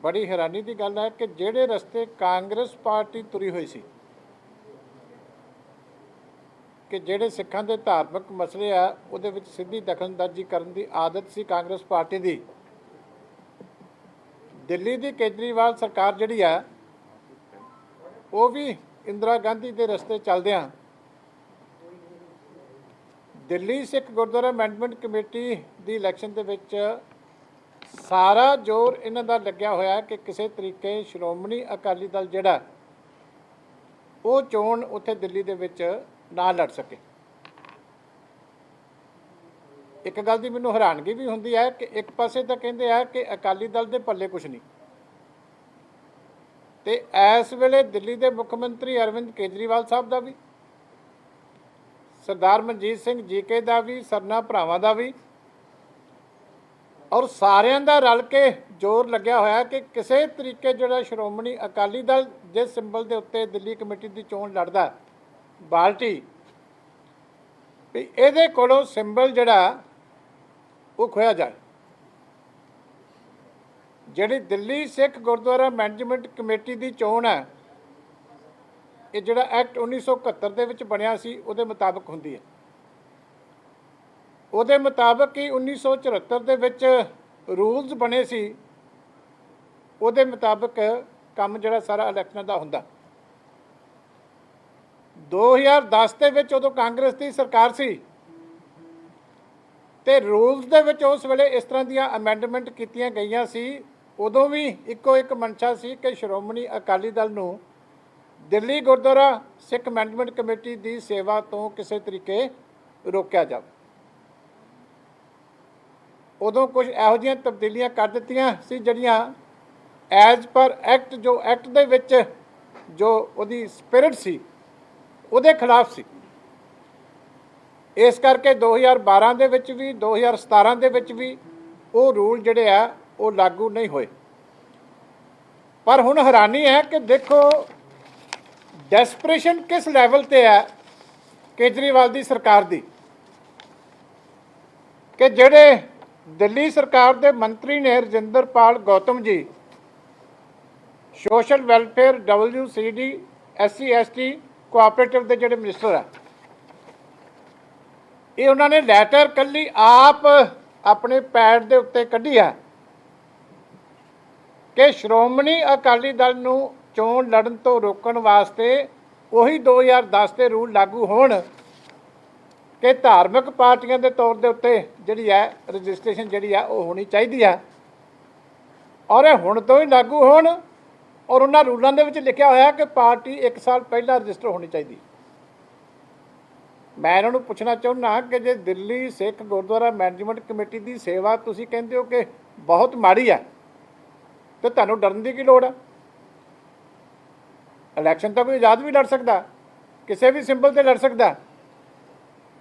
बड़ी हैरानी की गल है कि ਜਿਹੜੇ रस्ते कांग्रेस पार्टी तुरी हुई सी कि ਜਿਹੜੇ ਸਿੱਖਾਂ ਦੇ ਧਾਰਮਿਕ ਮਸਲੇ ਆ ਉਹਦੇ ਵਿੱਚ ਸਿੱਧੀ ਦਖਲਅੰਦਾਜ਼ੀ ਕਰਨ ਦੀ ਆਦਤ ਸੀ ਕਾਂਗਰਸ ਪਾਰਟੀ ਦੀ। ਦਿੱਲੀ ਦੀ ਕੇਜਰੀਵਾਲ ਸਰਕਾਰ ਜਿਹੜੀ ਆ ਉਹ ਵੀ ਇੰਦਰਾ ਗਾਂਧੀ ਦੇ ਰਸਤੇ ਚੱਲਦਿਆਂ ਦਿੱਲੀ ਸਿੱਖ ਗੁਰਦੁਆਰਾ ਮੈਨੇਜਮੈਂਟ ਕਮੇਟੀ ਦੀ ਇਲੈਕਸ਼ਨ ਦੇ ਵਿੱਚ ਸਾਰਾ ਜ਼ੋਰ ਇਹਨਾਂ ਦਾ ਲੱਗਿਆ ਹੋਇਆ ਕਿ ਕਿਸੇ ਤਰੀਕੇ ਸ਼੍ਰੋਮਣੀ ਅਕਾਲੀ ਦਲ ਜਿਹੜਾ ਉਹ ਚੋਣ ਉੱਥੇ ਦਿੱਲੀ ਦੇ ਵਿੱਚ ਨਾ ਲੜ ਸਕੇ। ਇੱਕ ਗੱਲ ਦੀ ਮੈਨੂੰ ਹੈਰਾਨਗੀ ਵੀ ਹੁੰਦੀ ਹੈ ਕਿ ਇੱਕ ਪਾਸੇ ਤਾਂ ਕਹਿੰਦੇ ਆ ਕਿ ਅਕਾਲੀ ਦਲ ਦੇ ਪੱਲੇ ਕੁਛ ਨਹੀਂ ਤੇ ਇਸ ਵੇਲੇ ਦਿੱਲੀ ਦੇ ਮੁੱਖ ਮੰਤਰੀ ਅਰਵਿੰਦ ਕੇਜਰੀਵਾਲ ਸਾਹਿਬ ਦਾ ਵੀ, ਸਰਦਾਰ ਮਨਜੀਤ ਸਿੰਘ ਜੀਕੇ ਦਾ ਵੀ, ਸਰਨਾ ਭਰਾਵਾਂ ਦਾ ਵੀ ਔਰ ਸਾਰਿਆਂ ਦਾ ਰਲ ਕੇ ਜ਼ੋਰ ਲੱਗਿਆ ਹੋਇਆ ਕਿ ਕਿਸੇ ਤਰੀਕੇ ਜਿਹੜਾ ਸ਼੍ਰੋਮਣੀ ਅਕਾਲੀ ਦਲ ਜਿਸ ਸਿੰਬਲ ਦੇ ਉੱਤੇ ਦਿੱਲੀ ਕਮੇਟੀ ਦੀ ਚੋਣ ਲੜਦਾ ਬਾਲਟੀ ਵੀ ਇਹਦੇ ਕੋਲੋਂ ਸਿੰਬਲ ਜਿਹੜਾ ਉਹ ਖੋਇਆ ਜਾਏ। ਜਿਹੜੀ ਦਿੱਲੀ ਸਿੱਖ ਗੁਰਦੁਆਰਾ ਮੈਨੇਜਮੈਂਟ ਕਮੇਟੀ ਦੀ ਚੋਣ ਹੈ ਇਹ ਜਿਹੜਾ ਐਕਟ 1971 ਦੇ ਵਿੱਚ ਬਣਿਆ ਸੀ ਉਹਦੇ ਮੁਤਾਬਕ ਹੁੰਦੀ ਹੈ। ਉਹਦੇ ਮੁਤਾਬਕ ਹੀ 1974 ਦੇ ਵਿੱਚ ਰੂਲਸ ਬਣੇ ਸੀ, ਉਹਦੇ ਮੁਤਾਬਕ ਕੰਮ ਜਿਹੜਾ ਸਾਰਾ ਇਲੈਕਸ਼ਨਾਂ ਦਾ ਹੁੰਦਾ। 2010 ਦੇ ਵਿੱਚ ਉਦੋਂ ਕਾਂਗਰਸ ਦੀ ਸਰਕਾਰ ਸੀ ਤੇ ਰੂਲਸ ਦੇ ਵਿੱਚ ਉਸ ਵੇਲੇ ਇਸ ਤਰ੍ਹਾਂ ਦੀਆਂ ਅਮੈਂਡਮੈਂਟ ਕੀਤੀਆਂ ਗਈਆਂ ਸੀ। ਉਦੋਂ ਵੀ ਇੱਕੋ ਇੱਕ ਮਨਸ਼ਾ ਸੀ ਕਿ ਸ਼੍ਰੋਮਣੀ ਅਕਾਲੀ ਦਲ ਨੂੰ ਦਿੱਲੀ ਗੁਰਦੁਆਰਾ ਸਿੱਖ ਮੈਨੇਜਮੈਂਟ ਕਮੇਟੀ ਦੀ ਸੇਵਾ ਤੋਂ ਕਿਸੇ ਤਰੀਕੇ ਰੋਕਿਆ ਜਾਵੇ। ਉਦੋਂ ਕੁਝ ਇਹੋ ਜਿਹੀਆਂ ਤਬਦੀਲੀਆਂ ਕਰ ਦਿੱਤੀਆਂ ਸੀ ਜਿਹੜੀਆਂ ਐਜ਼ ਪਰ ਐਕਟ ਜੋ ਐਕਟ ਦੇ ਵਿੱਚ ਜੋ ਉਹਦੀ ਸਪਿਰਿਟ ਸੀ ਉਹਦੇ ਖਿਲਾਫ ਸੀ। ਇਸ ਕਰਕੇ 2012 ਦੇ ਵਿੱਚ ਵੀ 2017 ਦੇ ਵਿੱਚ ਵੀ ਉਹ ਰੂਲ ਜਿਹੜੇ ਆ ਉਹ ਲਾਗੂ ਨਹੀਂ ਹੋਏ। ਪਰ ਹੁਣ ਹੈਰਾਨੀ ਹੈ ਕਿ ਦੇਖੋ ਡੈਸਪਰੇਸ਼ਨ ਕਿਸ ਲੈਵਲ ਤੇ ਹੈ ਕੇਜਰੀਵਾਲ ਦੀ ਸਰਕਾਰ ਦੀ ਕਿ ਜਿਹੜੇ ਦਿੱਲੀ ਸਰਕਾਰ ਦੇ ਮੰਤਰੀ ਨੇ ਰਜਿੰਦਰਪਾਲ ਗੌਤਮ ਜੀ social welfare WCD SC ST cooperative ਦੇ ਜਿਹੜੇ ਮਿਨਿਸਟਰ ਆ ਇਹ ਉਹਨਾਂ ਨੇ ਲੈਟਰ ਕੱਲੀ ਆਪ ਆਪਣੇ ਪੈਡ ਦੇ ਉੱਤੇ ਕੱਢੀ ਆ ਕਿ ਸ਼੍ਰੋਮਣੀ ਅਕਾਲੀ ਦਲ ਨੂੰ ਚੋਣ ਲੜਨ ਤੋਂ ਰੋਕਣ ਵਾਸਤੇ ਉਹੀ 2010 ਦੇ ਰੂਲ ਲਾਗੂ ਹੋਣ ਕਿ ਧਾਰਮਿਕ ਪਾਰਟੀਆਂ ਦੇ ਤੌਰ ਦੇ ਉੱਤੇ ਜਿਹੜੀ ਹੈ ਰਜਿਸਟ੍ਰੇਸ਼ਨ ਜਿਹੜੀ ਆ ਉਹ ਹੋਣੀ ਚਾਹੀਦੀ ਆ ਔਰ ਇਹ ਹੁਣ ਤੋਂ ਹੀ ਲਾਗੂ ਹੋਣ ਔਰ ਉਹਨਾਂ ਰੂਲਾਂ ਦੇ ਵਿੱਚ ਲਿਖਿਆ ਹੋਇਆ ਕਿ ਪਾਰਟੀ 1 ਸਾਲ ਪਹਿਲਾਂ ਰਜਿਸਟਰ ਹੋਣੀ ਚਾਹੀਦੀ। ਮੈਂ ਇਹਨਾਂ ਨੂੰ ਪੁੱਛਣਾ ਚਾਹੁੰਦਾ ਕਿ ਜੇ ਦਿੱਲੀ ਸਿੱਖ ਗੁਰਦੁਆਰਾ ਮੈਨੇਜਮੈਂਟ ਕਮੇਟੀ ਦੀ ਸੇਵਾ ਤੁਸੀਂ ਕਹਿੰਦੇ ਹੋ ਕਿ ਬਹੁਤ ਮਾੜੀ ਹੈ ਤੇ ਤੁਹਾਨੂੰ ਡਰਨ ਦੀ ਕੀ ਲੋੜ ਹੈ? ਇਲੈਕਸ਼ਨ ਤਾਂ ਕੋਈ ਆਜ਼ਾਦ ਵੀ ਲੜ ਸਕਦਾ, ਕਿਸੇ ਵੀ ਸਿੰਬਲ ਤੇ ਲੜ ਸਕਦਾ।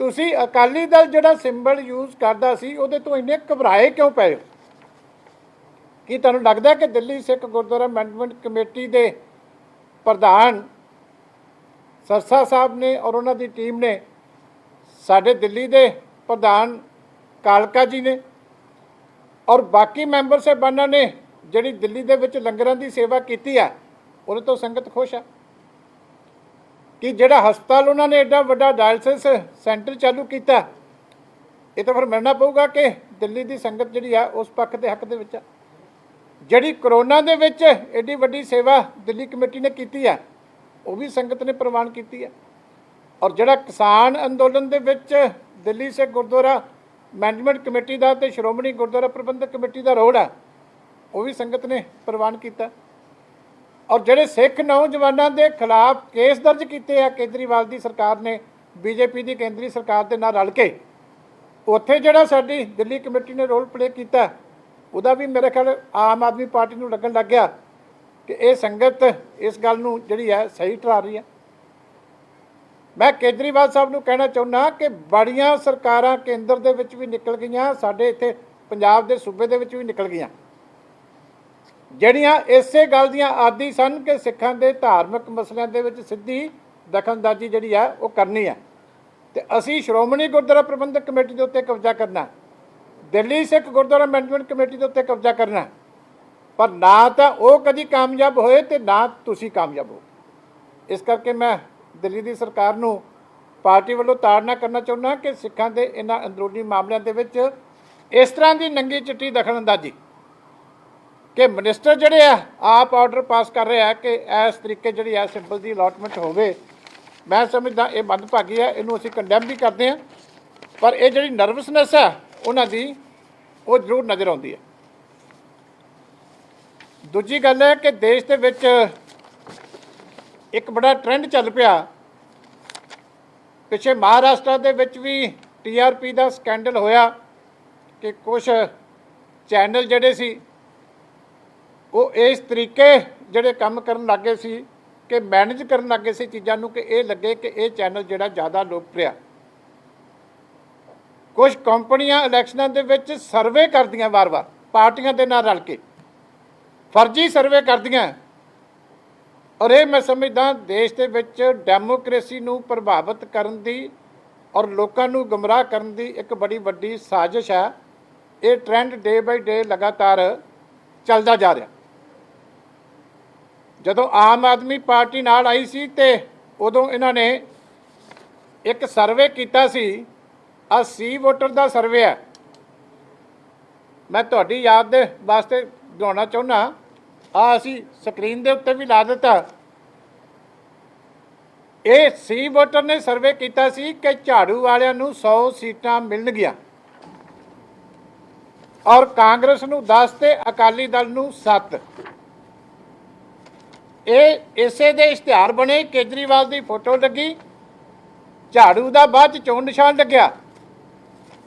ਤੁਸੀਂ ਅਕਾਲੀ ਦਲ ਜਿਹੜਾ ਸਿੰਬਲ ਯੂਜ਼ ਕਰਦਾ ਸੀ ਉਹਦੇ ਤੋਂ ਇੰਨੇ ਘਬਰਾਏ ਕਿਉਂ ਪਏ ਹੋ? ਕੀ ਤੁਹਾਨੂੰ ਲੱਗਦਾ ਕਿ ਦਿੱਲੀ ਸਿੱਖ ਗੁਰਦੁਆਰਾ ਮੈਨੇਜਮੈਂਟ ਕਮੇਟੀ ਦੇ ਪ੍ਰਧਾਨ ਸਰਸਾ ਸਾਹਿਬ ਨੇ ਔਰ ਉਹਨਾਂ ਦੀ ਟੀਮ ਨੇ ਸਾਡੇ ਦਿੱਲੀ ਦੇ ਪ੍ਰਧਾਨ ਕਾਲਕਾ ਜੀ ਨੇ ਔਰ ਬਾਕੀ ਮੈਂਬਰ ਸਾਹਿਬਾਨਾਂ ਨੇ ਜਿਹੜੀ ਦਿੱਲੀ ਦੇ ਵਿੱਚ ਲੰਗਰਾਂ ਦੀ ਸੇਵਾ ਕੀਤੀ ਆ ਉਹਦੇ ਤੋਂ ਸੰਗਤ ਖੁਸ਼ ਆ ਕਿ ਜਿਹੜਾ ਹਸਪਤਾਲ ਉਹਨਾਂ ਨੇ ਐਡਾ ਵੱਡਾ ਡਾਇਲਸਿਸ ਸੈਂਟਰ ਚਾਲੂ ਕੀਤਾ ਇਹ ਤਾਂ ਫਿਰ ਮੰਨਣਾ ਪਊਗਾ ਕਿ ਦਿੱਲੀ ਦੀ ਸੰਗਤ ਜਿਹੜੀ ਆ ਉਸ ਪੱਖ ਦੇ ਹੱਕ ਦੇ ਵਿੱਚ ਆ। ਜਿਹੜੀ ਕਰੋਨਾ ਦੇ ਵਿੱਚ ਐਡੀ ਵੱਡੀ ਸੇਵਾ ਦਿੱਲੀ ਕਮੇਟੀ ਨੇ ਕੀਤੀ ਆ ਉਹ ਵੀ ਸੰਗਤ ਨੇ ਪ੍ਰਵਾਨ ਕੀਤੀ ਆ ਔਰ ਜਿਹੜਾ ਕਿਸਾਨ ਅੰਦੋਲਨ ਦੇ ਵਿੱਚ ਦਿੱਲੀ ਸਿੱਖ ਗੁਰਦੁਆਰਾ ਮੈਨੇਜਮੈਂਟ ਕਮੇਟੀ ਦਾ ਤੇ ਸ਼੍ਰੋਮਣੀ ਗੁਰਦੁਆਰਾ ਪ੍ਰਬੰਧਕ ਕਮੇਟੀ ਦਾ ਰੋਲ ਆ ਉਹ ਵੀ ਸੰਗਤ ਨੇ ਪ੍ਰਵਾਨ ਕੀਤਾ ਔਰ ਜਿਹੜੇ ਸਿੱਖ ਨੌਜਵਾਨਾਂ ਦੇ ਖਿਲਾਫ ਕੇਸ ਦਰਜ ਕੀਤੇ ਆ ਕੇਜਰੀਵਾਲ ਦੀ ਸਰਕਾਰ ਨੇ BJP ਦੀ ਕੇਂਦਰੀ ਸਰਕਾਰ ਦੇ ਨਾਲ ਰਲ ਕੇ ਉੱਥੇ ਜਿਹੜਾ ਸਾਡੀ ਦਿੱਲੀ ਕਮੇਟੀ ਨੇ ਰੋਲ ਪਲੇ ਕੀਤਾ ਉਹਦਾ ਵੀ ਮੇਰੇ ਖਿਆਲ ਆਮ ਆਦਮੀ ਪਾਰਟੀ ਨੂੰ ਲੱਗਣ ਲੱਗ ਗਿਆ ਕਿ ਇਹ ਸੰਗਤ ਇਸ ਗੱਲ ਨੂੰ ਜਿਹੜੀ ਹੈ ਸਹੀ ਠਹਿਰਾ ਰਹੀ ਹੈ। ਮੈਂ ਕੇਜਰੀਵਾਲ ਸਾਹਿਬ ਨੂੰ ਕਹਿਣਾ ਚਾਹੁੰਦਾ ਕਿ ਬੜੀਆਂ ਸਰਕਾਰਾਂ ਕੇਂਦਰ ਦੇ ਵਿੱਚ ਵੀ ਨਿਕਲ ਗਈਆਂ, ਸਾਡੇ ਇੱਥੇ ਪੰਜਾਬ ਦੇ ਸੂਬੇ ਦੇ ਵਿੱਚ ਵੀ ਨਿਕਲ ਗਈਆਂ ਜਿਹੜੀਆਂ ਇਸੇ ਗੱਲ ਦੀਆਂ ਆਦੀ ਸਨ ਕਿ ਸਿੱਖਾਂ ਦੇ ਧਾਰਮਿਕ ਮਸਲਿਆਂ ਦੇ ਵਿੱਚ ਸਿੱਧੀ ਦਖਲਅੰਦਾਜ਼ੀ ਜਿਹੜੀ ਆ ਉਹ ਕਰਨੀ ਆ ਤੇ ਅਸੀਂ ਸ਼੍ਰੋਮਣੀ ਗੁਰਦੁਆਰਾ ਪ੍ਰਬੰਧਕ ਕਮੇਟੀ ਦੇ ਉੱਤੇ ਕਬਜ਼ਾ ਕਰਨਾ, ਦਿੱਲੀ ਸਿੱਖ ਗੁਰਦੁਆਰਾ ਮੈਨੇਜਮੈਂਟ ਕਮੇਟੀ ਦੇ ਉੱਤੇ ਕਬਜ਼ਾ ਕਰਨਾ पर ना तो वो कभी कामयाब होए ते ना तुसी कामयाब हो। इस करके मैं दिल्ली की सरकार नूं पार्टी वालों ताड़ना करना चाहुंदा कि सिखां दे इन्हां अंदरूनी मामलों के विच इस तरह की नंगी चिट्टी दखलअंदाजी कि मिनिस्टर जिहड़े आ आप ऑर्डर पास कर रहे हैं कि इस तरीके जिहड़ी है सिंबल की अलॉटमेंट होवे। मैं समझदा ये मंदभागी है, इनू असीं कंडैम भी करते हैं, पर ये जिहड़ी नर्वसनैस है उन्हां दी वो जरूर नज़र आउंदी है। दूजी गल है कि देश के विच एक बड़ा ट्रेंड चल पिया। पिछे महाराष्ट्र दे विच भी TRP का स्कैंडल होया कि कुछ चैनल जिहड़े सी वो इस तरीके जिहड़े काम करन लग गए सी कि मैनेज करन लग गए सी चीज़ां नूं कि ये लगे कि ये चैनल जिहड़ा ज़्यादा लोकप्रिय। कुछ कंपनियां इलैक्शनां दे विच सर्वे करदियां वार वार पार्टियां दे नाल रल के फर्जी सर्वे करदियां, और ये मैं समझदा देश के विच डेमोक्रेसी नूं प्रभावित करन दी और लोकां नूं गुमराह करन दी एक बड़ी वड्डी साजिश है। ये ट्रेंड डे बाय डे लगातार चलदा जा रहा। जदों आम आदमी पार्टी नाल आई सी ते उदों इन्हां ने एक सर्वे कीता सी, आ सी वोटर का सर्वे है। मैं तुहाडी याद दे वास्ते दोहराउणा चाहुंदा, असीं स्क्रीन के उत्ते भी ला दिता। ये सी वोटर ने सर्वे किया सी कि झाड़ू वालियां नूं 100 सीटां मिलणगीਆਂ और कांग्रेस नूं 10 ते अकाली दल नूं 7। ये इसे दे इश्तिहार बने, केजरीवाल की फोटो लगी, झाड़ू का बाद चोण निशान लग्या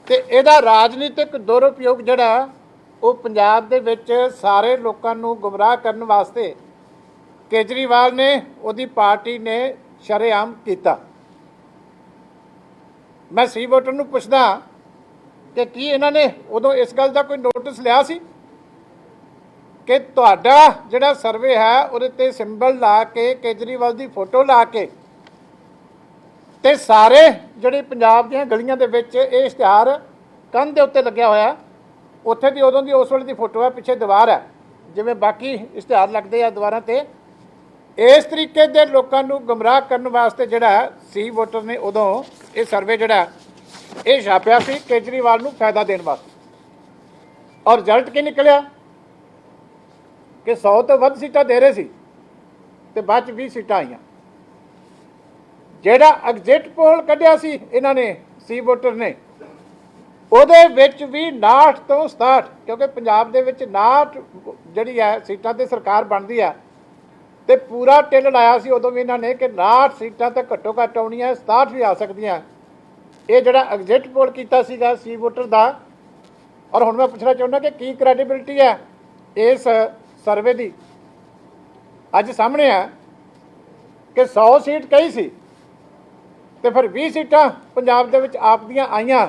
ते इहदा राजनीतिक दुरुपयोग जिहड़ा वो पंजाब दे विच सारे लोगों को गुमराह करने वास्ते केजरीवाल ने उहदी पार्टी ने शरेआम किया। मैं सी वोटर नूं पुछदा कि की इन्हां ने उदों इस गल का कोई नोटिस लिया सी कि तुहाडा जिहड़ा सर्वे है उहदे ते सिंबल ला के केजरीवाल की फोटो ला के ते सारे जिहड़े पंजाब दीआं गलियां दे विच इह इश्तिहार कंध दे उत्ते लग्या होया, उत्थे दी उदों दी उस वेले दी फोटो है, पिछे दीवार है जिवें बाकी इश्तिहार लगदे आ दीवारां ते। इस तरीके दे लोकां नूं गुमराह करन वास्ते जिहड़ा सी वोटर ने उदों ये सर्वे जिहड़ा ये छापिया सी केजरीवाल नूं फायदा देण वास्ते, और रिजल्ट की निकलिया कि 100 तो वध सीटां दे रहे सी ते बाद च 20 सीटां आईयां। जिहड़ा एग्जिट पोल कढिया सी इन्हां ने सी वोटर ने ਉਹਦੇ ਵਿੱਚ ਵੀ 59 ਤੋਂ 67, क्योंकि पंजाब ਦੇ ਵਿੱਚ 59 ਜਿਹੜੀ ਹੈ सीटां ਤੇ सरकार ਬਣਦੀ ਆ ਤੇ ਪੂਰਾ ਟਿੱਲ ਲਾਇਆ ਸੀ ਉਦੋਂ ਵੀ ਇਹਨਾਂ ਨੇ ਕਿ 59 सीटां ਤਾਂ ਘੱਟੋ ਘੱਟ ਆਉਣੀਆਂ, 67 ਵੀ ਆ ਸਕਦੀਆਂ। ਇਹ ਜਿਹੜਾ ਐਗਜ਼ਿਟ ਪੋਲ ਕੀਤਾ ਸੀਗਾ सी ਵੋਟਰ ਦਾ, ਔਰ ਹੁਣ ਮੈਂ ਪੁੱਛਣਾ ਚਾਹੁੰਦਾ ਕਿ ਕੀ ਕ੍ਰੈਡੀਬਿਲਿਟੀ ਹੈ ਇਸ ਸਰਵੇ ਦੀ। ਅੱਜ ਸਾਹਮਣੇ ਆ ਕਿ 100 ਸੀਟ ਕਹੀ ਸੀ ਤੇ ਫਿਰ 20 ਸੀਟਾਂ ਪੰਜਾਬ ਦੇ ਵਿੱਚ ਆਪ ਦੀਆਂ ਆਈਆਂ।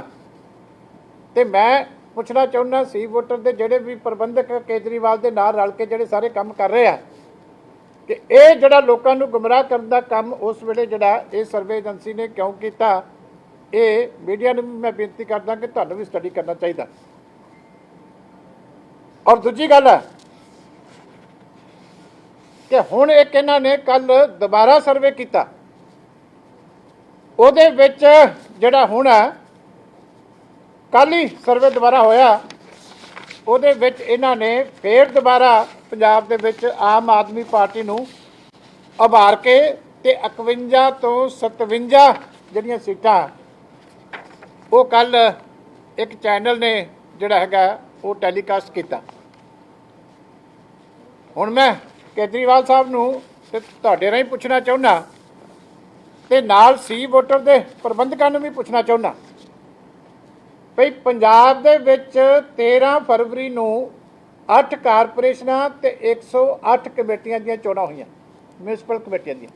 तो मैं पुछना चाहुंदा सी वोटर के जोड़े भी प्रबंधक केजरीवाल के नाल रल के जोड़े सारे काम कर रहे हैं कि यह जोड़ा लोगों को गुमराह करने का काम उस वेले जोड़ा ये सर्वे एजेंसी ने क्यों किया, ये मीडिया ने भी मैं बेनती करदा कि तुहानूं भी स्टडी करना चाहिए। और दूजी गल है कि हुण एक इन्हां ने कल दोबारा सर्वे किया, उहदे विच जिहड़ा हुण है कल ही सर्वे दोबारा होया, उहदे विच इन्हां ने फिर दोबारा पंजाब दे विच आम आदमी पार्टी नूं उभार के ते 51 तो 57 जिहड़ियां सीटां वो कल एक चैनल ने जिहड़ा हैगा वो टैलीकास्ट किया। हुण मैं केजरीवाल साहब नूं ते तुहाडे राहीं पुछना चाहुंदा ते नाल सी वोटर दे प्रबंधकां नूं भी पुछना चाहुंदा भई पंजाब दे विच 13 फरवरी नूं 8 कारपोरेशनां ते 108 कमेटियां दीयां चोणां होईयां, म्यूनसिपल कमेटियां दीयां।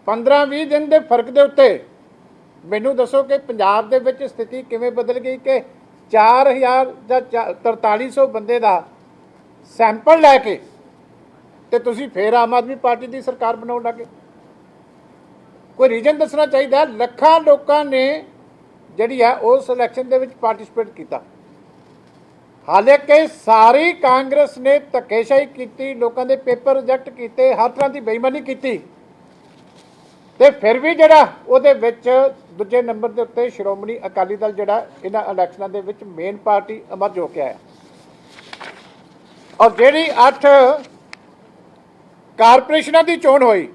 15-20 दिन के फर्क के उत्ते मैनूं दसो कि पंजाब दे विच स्थिति किवें बदल गई कि 4000 जां 4300 बंदे दा सैंपल लैके ते तुसीं फिर आम आदमी पार्टी की सरकार बनाउण लगे। कोई रीजन दसना चाहिए। लखां लोकां ने जिहड़ी है उस इलैक्शन दे विच पार्टिसिपेट किया, ਹਾਲੇ ਕਿ ਸਾਰੀ ਕਾਂਗਰਸ ਨੇ ਧੱਕੇਸ਼ਾਹੀ ਕੀਤੀ, ਲੋਕਾਂ ਦੇ ਪੇਪਰ ਰਿਜੈਕਟ ਕੀਤੇ, ਹਰ ਤਰ੍ਹਾਂ ਦੀ ਬੇਈਮਾਨੀ ਕੀਤੀ, ਤੇ ਫਿਰ ਵੀ ਜਿਹੜਾ ਉਹਦੇ ਵਿੱਚ ਦੂਜੇ ਨੰਬਰ ਦੇ ਉੱਤੇ ਸ਼੍ਰੋਮਣੀ ਅਕਾਲੀ ਦਲ ਜਿਹੜਾ ਇਹਨਾਂ ਇਲੈਕਸ਼ਨਾਂ ਦੇ ਵਿੱਚ ਮੇਨ ਪਾਰਟੀ ਅਮਰਜ ਹੋ ਕੇ ਆਇਆ। ਔਰ ਜਿਹੜੀ 8 ਕਾਰਪੋਰੇਸ਼ਨਾਂ ਦੀ ਚੋਣ ਹੋਈ,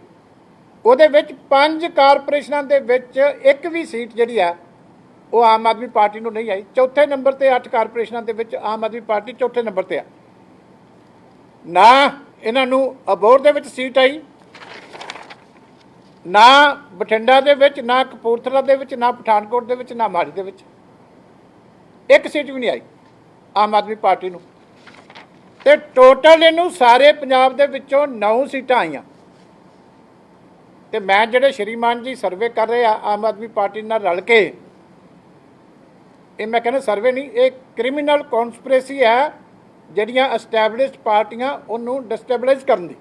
ਉਹਦੇ ਵਿੱਚ 5 ਕਾਰਪੋਰੇਸ਼ਨਾਂ ਦੇ ਵਿੱਚ ਇੱਕ ਵੀ ਸੀਟ ਜਿਹੜੀ ਆ ਉਹ ਆਮ ਆਦਮੀ ਪਾਰਟੀ ਨੂੰ ਨਹੀਂ ਆਈ। ਚੌਥੇ ਨੰਬਰ ਤੇ 8 ਕਾਰਪੋਰੇਸ਼ਨਾਂ ਦੇ ਵਿੱਚ ਆਮ ਆਦਮੀ ਪਾਰਟੀ ਚੌਥੇ ਨੰਬਰ ਤੇ ਆ। ਨਾ ਇਹਨਾਂ ਨੂੰ ਅਬੋਹਰ ਦੇ ਵਿੱਚ ਸੀਟ ਆਈ, ਨਾ ਬਠਿੰਡਾ ਦੇ ਵਿੱਚ, ਨਾ ਕਪੂਰਥਲਾ ਦੇ ਵਿੱਚ, ਨਾ ਪਠਾਨਕੋਟ ਦੇ ਵਿੱਚ, ਨਾ ਮੋਹਾਲੀ ਦੇ ਵਿੱਚ ਇੱਕ ਸੀਟ ਵੀ ਨਹੀਂ ਆਈ ਆਮ ਆਦਮੀ ਪਾਰਟੀ ਨੂੰ। ਤੇ ਟੋਟਲ ਇਹਨੂੰ ਸਾਰੇ ਪੰਜਾਬ ਦੇ ਵਿੱਚੋਂ 9 ਸੀਟਾਂ ਆਈਆਂ। ਤੇ ਮੈਂ ਜਿਹੜੇ ਸ਼੍ਰੀਮਾਨ ਜੀ ਸਰਵੇ ਕਰ ਰਹੇ ਆ ਆਮ ਆਦਮੀ ਪਾਰਟੀ ਨਾਲ ਰਲ ਕੇ, ਇਹ ਮੈਂ ਕਹਿੰਦਾ ਸਰਵੇ ਨਹੀਂ, ਇਹ ਕ੍ਰਿਮੀਨਲ ਕੌਨਸਪੀਰੇਸੀ ਹੈ ਜਿਹੜੀਆਂ ਐਸਟੈਬਲਿਸ਼ਡ ਪਾਰਟੀਆਂ ਉਹਨੂੰ ਡਿਸਟੈਬਲਾਈਜ਼ ਕਰਨ ਦੀ।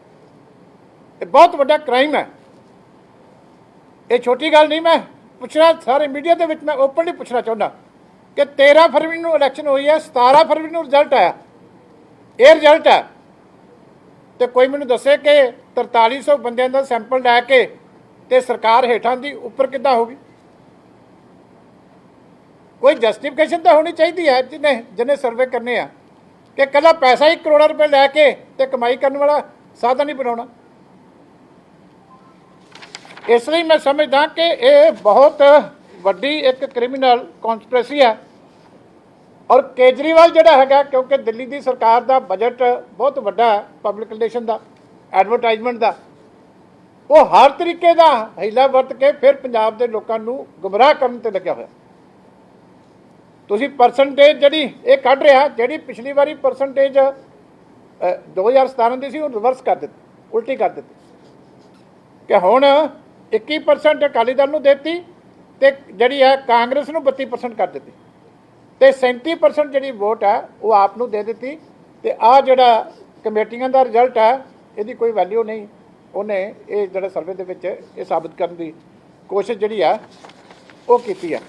ਇਹ ਬਹੁਤ ਵੱਡਾ ਕ੍ਰਾਈਮ ਹੈ, ਇਹ ਛੋਟੀ ਗੱਲ ਨਹੀਂ। ਮੈਂ ਪੁੱਛਣਾ ਸਾਰੇ ਮੀਡੀਆ ਦੇ ਵਿੱਚ, ਮੈਂ ਓਪਨਲੀ ਪੁੱਛਣਾ ਚਾਹੁੰਦਾ ਕਿ 13 ਫਰਵਰੀ ਨੂੰ ਇਲੈਕਸ਼ਨ ਹੋਈ ਹੈ, 17 ਫਰਵਰੀ ਨੂੰ ਰਿਜ਼ਲਟ ਆਇਆ, ਇਹ ਰਿਜ਼ਲਟ ਹੈ। ਤੇ ਕੋਈ ਮੈਨੂੰ ਦੱਸੇ ਕਿ 4300 ਬੰਦਿਆਂ ਦਾ ਸੈਂਪਲ ਲੈ ਕੇ ਤੇ ਸਰਕਾਰ ਹੇਠਾਂ ਦੀ ਉੱਪਰ ਕਿੱਦਾਂ ਹੋ ਗਈ? ਕੋਈ ਜਸਟੀਫਿਕੇਸ਼ਨ ਤਾਂ ਹੋਣੀ ਚਾਹੀਦੀ ਹੈ ਜਿਹਨੇ ਸਰਵੇ ਕਰਨੇ ਆ, ਕਿ ਕੱਲਾ ਪੈਸਾ ਹੀ ਕਰੋੜਾਂ ਰੁਪਏ ਲੈ ਕੇ ਤੇ ਕਮਾਈ ਕਰਨ ਵਾਲਾ ਸਾਧਨ ਨਹੀਂ ਬਣਾਉਣਾ। ਇਸ ਲਈ ਮੈਂ ਸਮਝਦਾ ਕਿ ਇਹ ਬਹੁਤ ਵੱਡੀ ਇੱਕ ਕ੍ਰਿਮੀਨਲ ਕੌਨਸਪੀਰੇਸੀ ਹੈ। ਔਰ ਕੇਜਰੀਵਾਲ ਜਿਹੜਾ ਹੈਗਾ, ਕਿਉਂਕਿ ਦਿੱਲੀ ਦੀ ਸਰਕਾਰ ਦਾ ਬਜਟ ਬਹੁਤ ਵੱਡਾ ਹੈ ਪਬਲਿਕ ਰਿਲੇਸ਼ਨ ਦਾ, ਐਡਵਰਟਾਈਜ਼ਮੈਂਟ ਦਾ, ਉਹ ਹਰ ਤਰੀਕੇ ਦਾ ਹੀਲਾ ਵਰਤ ਕੇ ਫਿਰ ਪੰਜਾਬ ਦੇ ਲੋਕਾਂ ਨੂੰ ਗੁੰਮਰਾਹ ਕਰਨ ਤੇ ਲੱਗਿਆ ਹੋਇਆ। ਤੁਸੀਂ ਪਰਸੈਂਟੇਜ ਜਿਹੜੀ ਇਹ ਕੱਢ ਰਿਹਾ, ਜਿਹੜੀ ਪਿਛਲੀ ਵਾਰੀ ਪਰਸੈਂਟੇਜ 2017 ਦੀ ਸੀ, ਉਹ ਰਿਵਰਸ ਕਰ ਦਿੱਤੀ, ਉਲਟੀ ਕਰ ਦਿੱਤੀ, ਕਿ ਹੁਣ 21% ਅਕਾਲੀ ਦਲ ਨੂੰ ਦਿੱਤੀ ਤੇ ਜਿਹੜੀ ਹੈ ਕਾਂਗਰਸ ਨੂੰ 32% ਕਰ ਦਿੱਤੀ, ਤੇ 37% ਜਿਹੜੀ ਵੋਟ ਹੈ ਉਹ ਆਪ ਨੂੰ ਦੇ ਦਿੱਤੀ। ਤੇ ਆਹ ਜਿਹੜਾ ਕਮੇਟੀਆਂ ਦਾ ਰਿਜ਼ਲਟ ਹੈ, ਇਹਦੀ ਕੋਈ ਵੈਲਿਊ ਨਹੀਂ। ਉਹਨੇ ਇਹ ਜਿਹੜਾ ਸਰਵੇ ਦੇ ਵਿੱਚ ਇਹ ਸਾਬਤ ਕਰਨ ਦੀ ਕੋਸ਼ਿਸ਼ ਜਿਹੜੀ ਆ ਉਹ ਕੀਤੀ ਹੈ।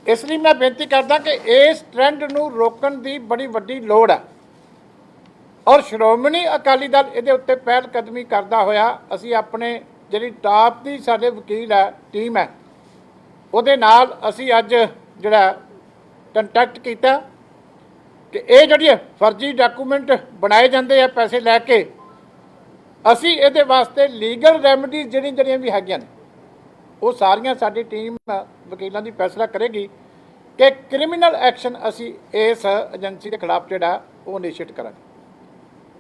ਇਸ ਲਈ ਮੈਂ ਬੇਨਤੀ ਕਰਦਾ ਕਿ ਇਸ ਟ੍ਰੈਂਡ ਨੂੰ ਰੋਕਣ ਦੀ ਬੜੀ ਵੱਡੀ ਲੋੜ ਹੈ। ਔਰ ਸ਼੍ਰੋਮਣੀ ਅਕਾਲੀ ਦਲ ਇਹਦੇ ਉੱਤੇ ਪਹਿਲ ਕਦਮੀ ਕਰਦਾ ਹੋਇਆ, ਅਸੀਂ ਆਪਣੇ ਜਿਹੜੀ ਟਾਪ ਦੀ ਸਾਡੇ ਵਕੀਲ ਹੈ ਟੀਮ ਹੈ, ਉਹਦੇ ਨਾਲ ਅਸੀਂ ਅੱਜ ਜਿਹੜਾ ਕੰਟੈਕਟ ਕੀਤਾ ਕਿ ਇਹ ਜਿਹੜੀ ਫਰਜ਼ੀ ਡਾਕੂਮੈਂਟ ਬਣਾਏ ਜਾਂਦੇ ਆ ਪੈਸੇ ਲੈ ਕੇ, ਅਸੀਂ ਇਹਦੇ ਵਾਸਤੇ ਲੀਗਲ ਰੈਮਡੀਜ਼ ਜਿਹੜੀਆਂ ਵੀ ਹੈਗੀਆਂ ਨੇ ਉਹ ਸਾਰੀਆਂ ਸਾਡੀ ਟੀਮ ਵਕੀਲਾਂ ਦੀ ਫੈਸਲਾ ਕਰੇਗੀ ਕਿ ਕ੍ਰਿਮੀਨਲ ਐਕਸ਼ਨ ਅਸੀਂ ਇਸ ਏਜੰਸੀ ਦੇ ਖਿਲਾਫ ਜਿਹੜਾ ਉਹ ਇਨੀਸ਼ੀਏਟ ਕਰਾਂਗੇ।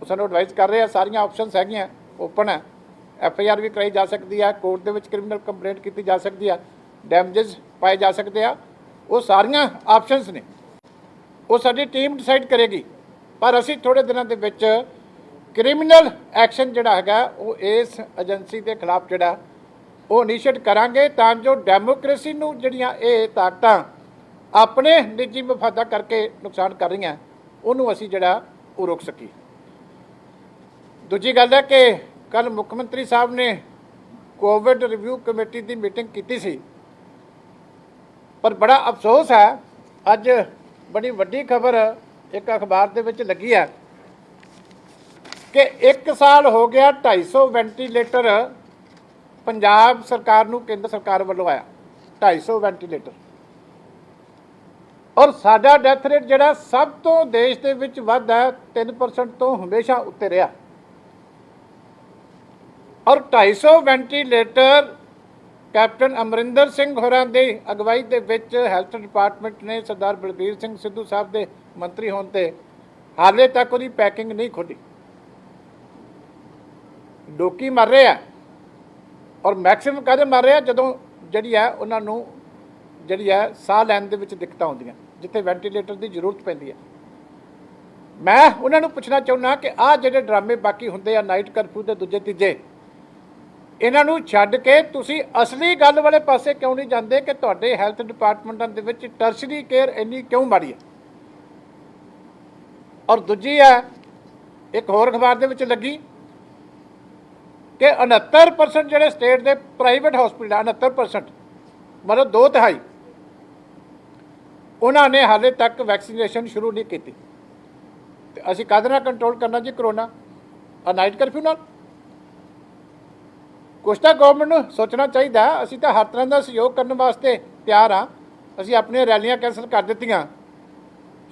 ਉਹ ਸਾਨੂੰ ਐਡਵਾਈਸ ਕਰ ਰਹੇ ਆ, ਸਾਰੀਆਂ ਆਪਸ਼ਨਸ ਹੈਗੀਆਂ, ਓਪਨ ਹੈ। FIR ਵੀ ਕਰਾਈ ਜਾ ਸਕਦੀ ਹੈ, ਕੋਰਟ ਦੇ ਵਿੱਚ ਕ੍ਰਿਮੀਨਲ ਕੰਪਲੇਂਟ ਕੀਤੀ ਜਾ ਸਕਦੀ ਹੈ, ਡੈਮੇਜਸ ਪਾਏ ਜਾ ਸਕਦੇ ਆ, ਉਹ ਸਾਰੀਆਂ ਆਪਸ਼ਨਸ ਨੇ, ਉਹ ਸਾਡੀ ਟੀਮ ਡਿਸਾਈਡ ਕਰੇਗੀ। ਪਰ ਅਸੀਂ ਥੋੜ੍ਹੇ ਦਿਨਾਂ ਦੇ ਵਿੱਚ ਕ੍ਰਿਮੀਨਲ ਐਕਸ਼ਨ ਜਿਹੜਾ ਹੈਗਾ ਉਹ ਇਸ ਏਜੰਸੀ ਦੇ ਖਿਲਾਫ ਜਿਹੜਾ ਉਹ ਇਨੀਸ਼ੀਏਟ ਕਰਾਂਗੇ, ਤਾਂ ਜੋ ਡੈਮੋਕ੍ਰੇਸੀ ਨੂੰ ਜਿਹੜੀਆਂ ਇਹ ਤਾਕਤਾਂ ਆਪਣੇ ਨਿੱਜੀ ਮਫਾਦਾਂ ਕਰਕੇ ਨੁਕਸਾਨ ਕਰ ਰਹੀਆਂ, ਉਹਨੂੰ ਅਸੀਂ ਜਿਹੜਾ ਉਹ ਰੋਕ ਸਕੀਏ। ਦੂਜੀ ਗੱਲ ਹੈ ਕਿ ਕੱਲ੍ਹ ਮੁੱਖ ਮੰਤਰੀ ਸਾਹਿਬ ਨੇ ਕੋਵਿਡ ਰਿਵਿਊ ਕਮੇਟੀ ਦੀ ਮੀਟਿੰਗ ਕੀਤੀ ਸੀ, ਪਰ ਬੜਾ ਅਫਸੋਸ ਹੈ ਅੱਜ ਬੜੀ ਵੱਡੀ ਖਬਰ ਇੱਕ ਅਖਬਾਰ ਦੇ ਵਿੱਚ ਲੱਗੀ ਹੈ ਕਿ 1 ਸਾਲ ਹੋ ਗਿਆ 250 ਵੈਂਟੀਲੇਟਰ ਪੰਜਾਬ ਸਰਕਾਰ ਨੂੰ ਕੇਂਦਰ ਸਰਕਾਰ ਵੱਲੋਂ ਆਇਆ, 250 ਵੈਂਟੀਲੇਟਰ। ਔਰ ਸਾਡਾ ਡੈਥ ਰੇਟ ਜਿਹੜਾ ਸਭ ਤੋਂ ਦੇਸ਼ ਦੇ ਵਿੱਚ ਵੱਧ ਹੈ, 3% ਤੋਂ ਹਮੇਸ਼ਾ ਉੱਤੇ ਰਿਹਾ। ਔਰ 250 ਵੈਂਟੀਲੇਟਰ ਕੈਪਟਨ ਅਮਰਿੰਦਰ ਸਿੰਘ ਹੋਰਾਂ ਦੀ ਅਗਵਾਈ ਦੇ ਵਿੱਚ ਹੈਲਥ ਡਿਪਾਰਟਮੈਂਟ ਨੇ ਸਰਦਾਰ ਬਲਬੀਰ ਸਿੰਘ ਸਿੱਧੂ ਸਾਹਿਬ ਦੇ ਮੰਤਰੀ ਹੋਣ ਤੇ ਹਾਲੇ ਤੱਕ ਉਹਦੀ ਪੈਕਿੰਗ ਨਹੀਂ ਖੋਲ੍ਹੀ। ਲੋਕੀ ਮਰ ਰਹੇ ਆ, ਔਰ ਮੈਕਸਿਮਮ ਕਾਹਦੇ ਮਰ ਰਹੇ ਆ, ਜਦੋਂ ਜਿਹੜੀ ਹੈ ਉਹਨਾਂ ਨੂੰ ਜਿਹੜੀ ਹੈ ਸਾਹ ਲੈਣ ਦੇ ਵਿੱਚ ਦਿੱਕਤਾਂ ਆਉਂਦੀਆਂ, ਜਿੱਥੇ ਵੈਂਟੀਲੇਟਰ ਦੀ ਜ਼ਰੂਰਤ ਪੈਂਦੀ ਹੈ। ਮੈਂ ਉਹਨਾਂ ਨੂੰ ਪੁੱਛਣਾ ਚਾਹੁੰਦਾ ਕਿ ਆਹ ਜਿਹੜੇ ਡਰਾਮੇ ਬਾਕੀ ਹੁੰਦੇ ਆ ਨਾਈਟ ਕਰਫਿਊ ਦੇ ਦੂਜੇ ਤੀਜੇ, ਇਹਨਾਂ ਨੂੰ ਛੱਡ ਕੇ ਤੁਸੀਂ ਅਸਲੀ ਗੱਲ ਵਾਲੇ ਪਾਸੇ ਕਿਉਂ ਨਹੀਂ ਜਾਂਦੇ ਕਿ ਤੁਹਾਡੇ ਹੈਲਥ ਡਿਪਾਰਟਮੈਂਟਾਂ ਦੇ ਵਿੱਚ ਟਰਸ਼ਰੀ ਕੇਅਰ ਇੰਨੀ ਕਿਉਂ ਮਾੜੀ ਹੈ। ਔਰ ਦੂਜੀ ਹੈ, ਇੱਕ ਹੋਰ ਅਖਬਾਰ ਦੇ ਵਿੱਚ ਲੱਗੀ ਕਿ 69% ਜਿਹੜੇ ਸਟੇਟ ਦੇ ਪ੍ਰਾਈਵੇਟ ਹਸਪੀਟਲ, 69% ਮਤਲਬ 2/3 ਉਹਨਾਂ ਨੇ ਹਾਲੇ ਤੱਕ ਵੈਕਸੀਨੇਸ਼ਨ ਸ਼ੁਰੂ ਨਹੀਂ ਕੀਤੀ। ਤੇ ਅਸੀਂ ਕਾਹਦੇ ਨਾਲ ਕੰਟਰੋਲ ਕਰਨਾ ਜੀ ਕਰੋਨਾ? ਆ ਨਾਈਟ ਕਰਫਿਊ ਨਾਲ? ਕੁਛ ਤਾਂ ਗਵਰਨਮੈਂਟ ਨੂੰ ਸੋਚਣਾ ਚਾਹੀਦਾ। ਅਸੀਂ ਤਾਂ ਹਰ ਤਰ੍ਹਾਂ ਦਾ ਸਹਿਯੋਗ ਕਰਨ ਵਾਸਤੇ ਤਿਆਰ ਹਾਂ। ਅਸੀਂ ਆਪਣੀਆਂ ਰੈਲੀਆਂ ਕੈਂਸਲ ਕਰ ਦਿੱਤੀਆਂ।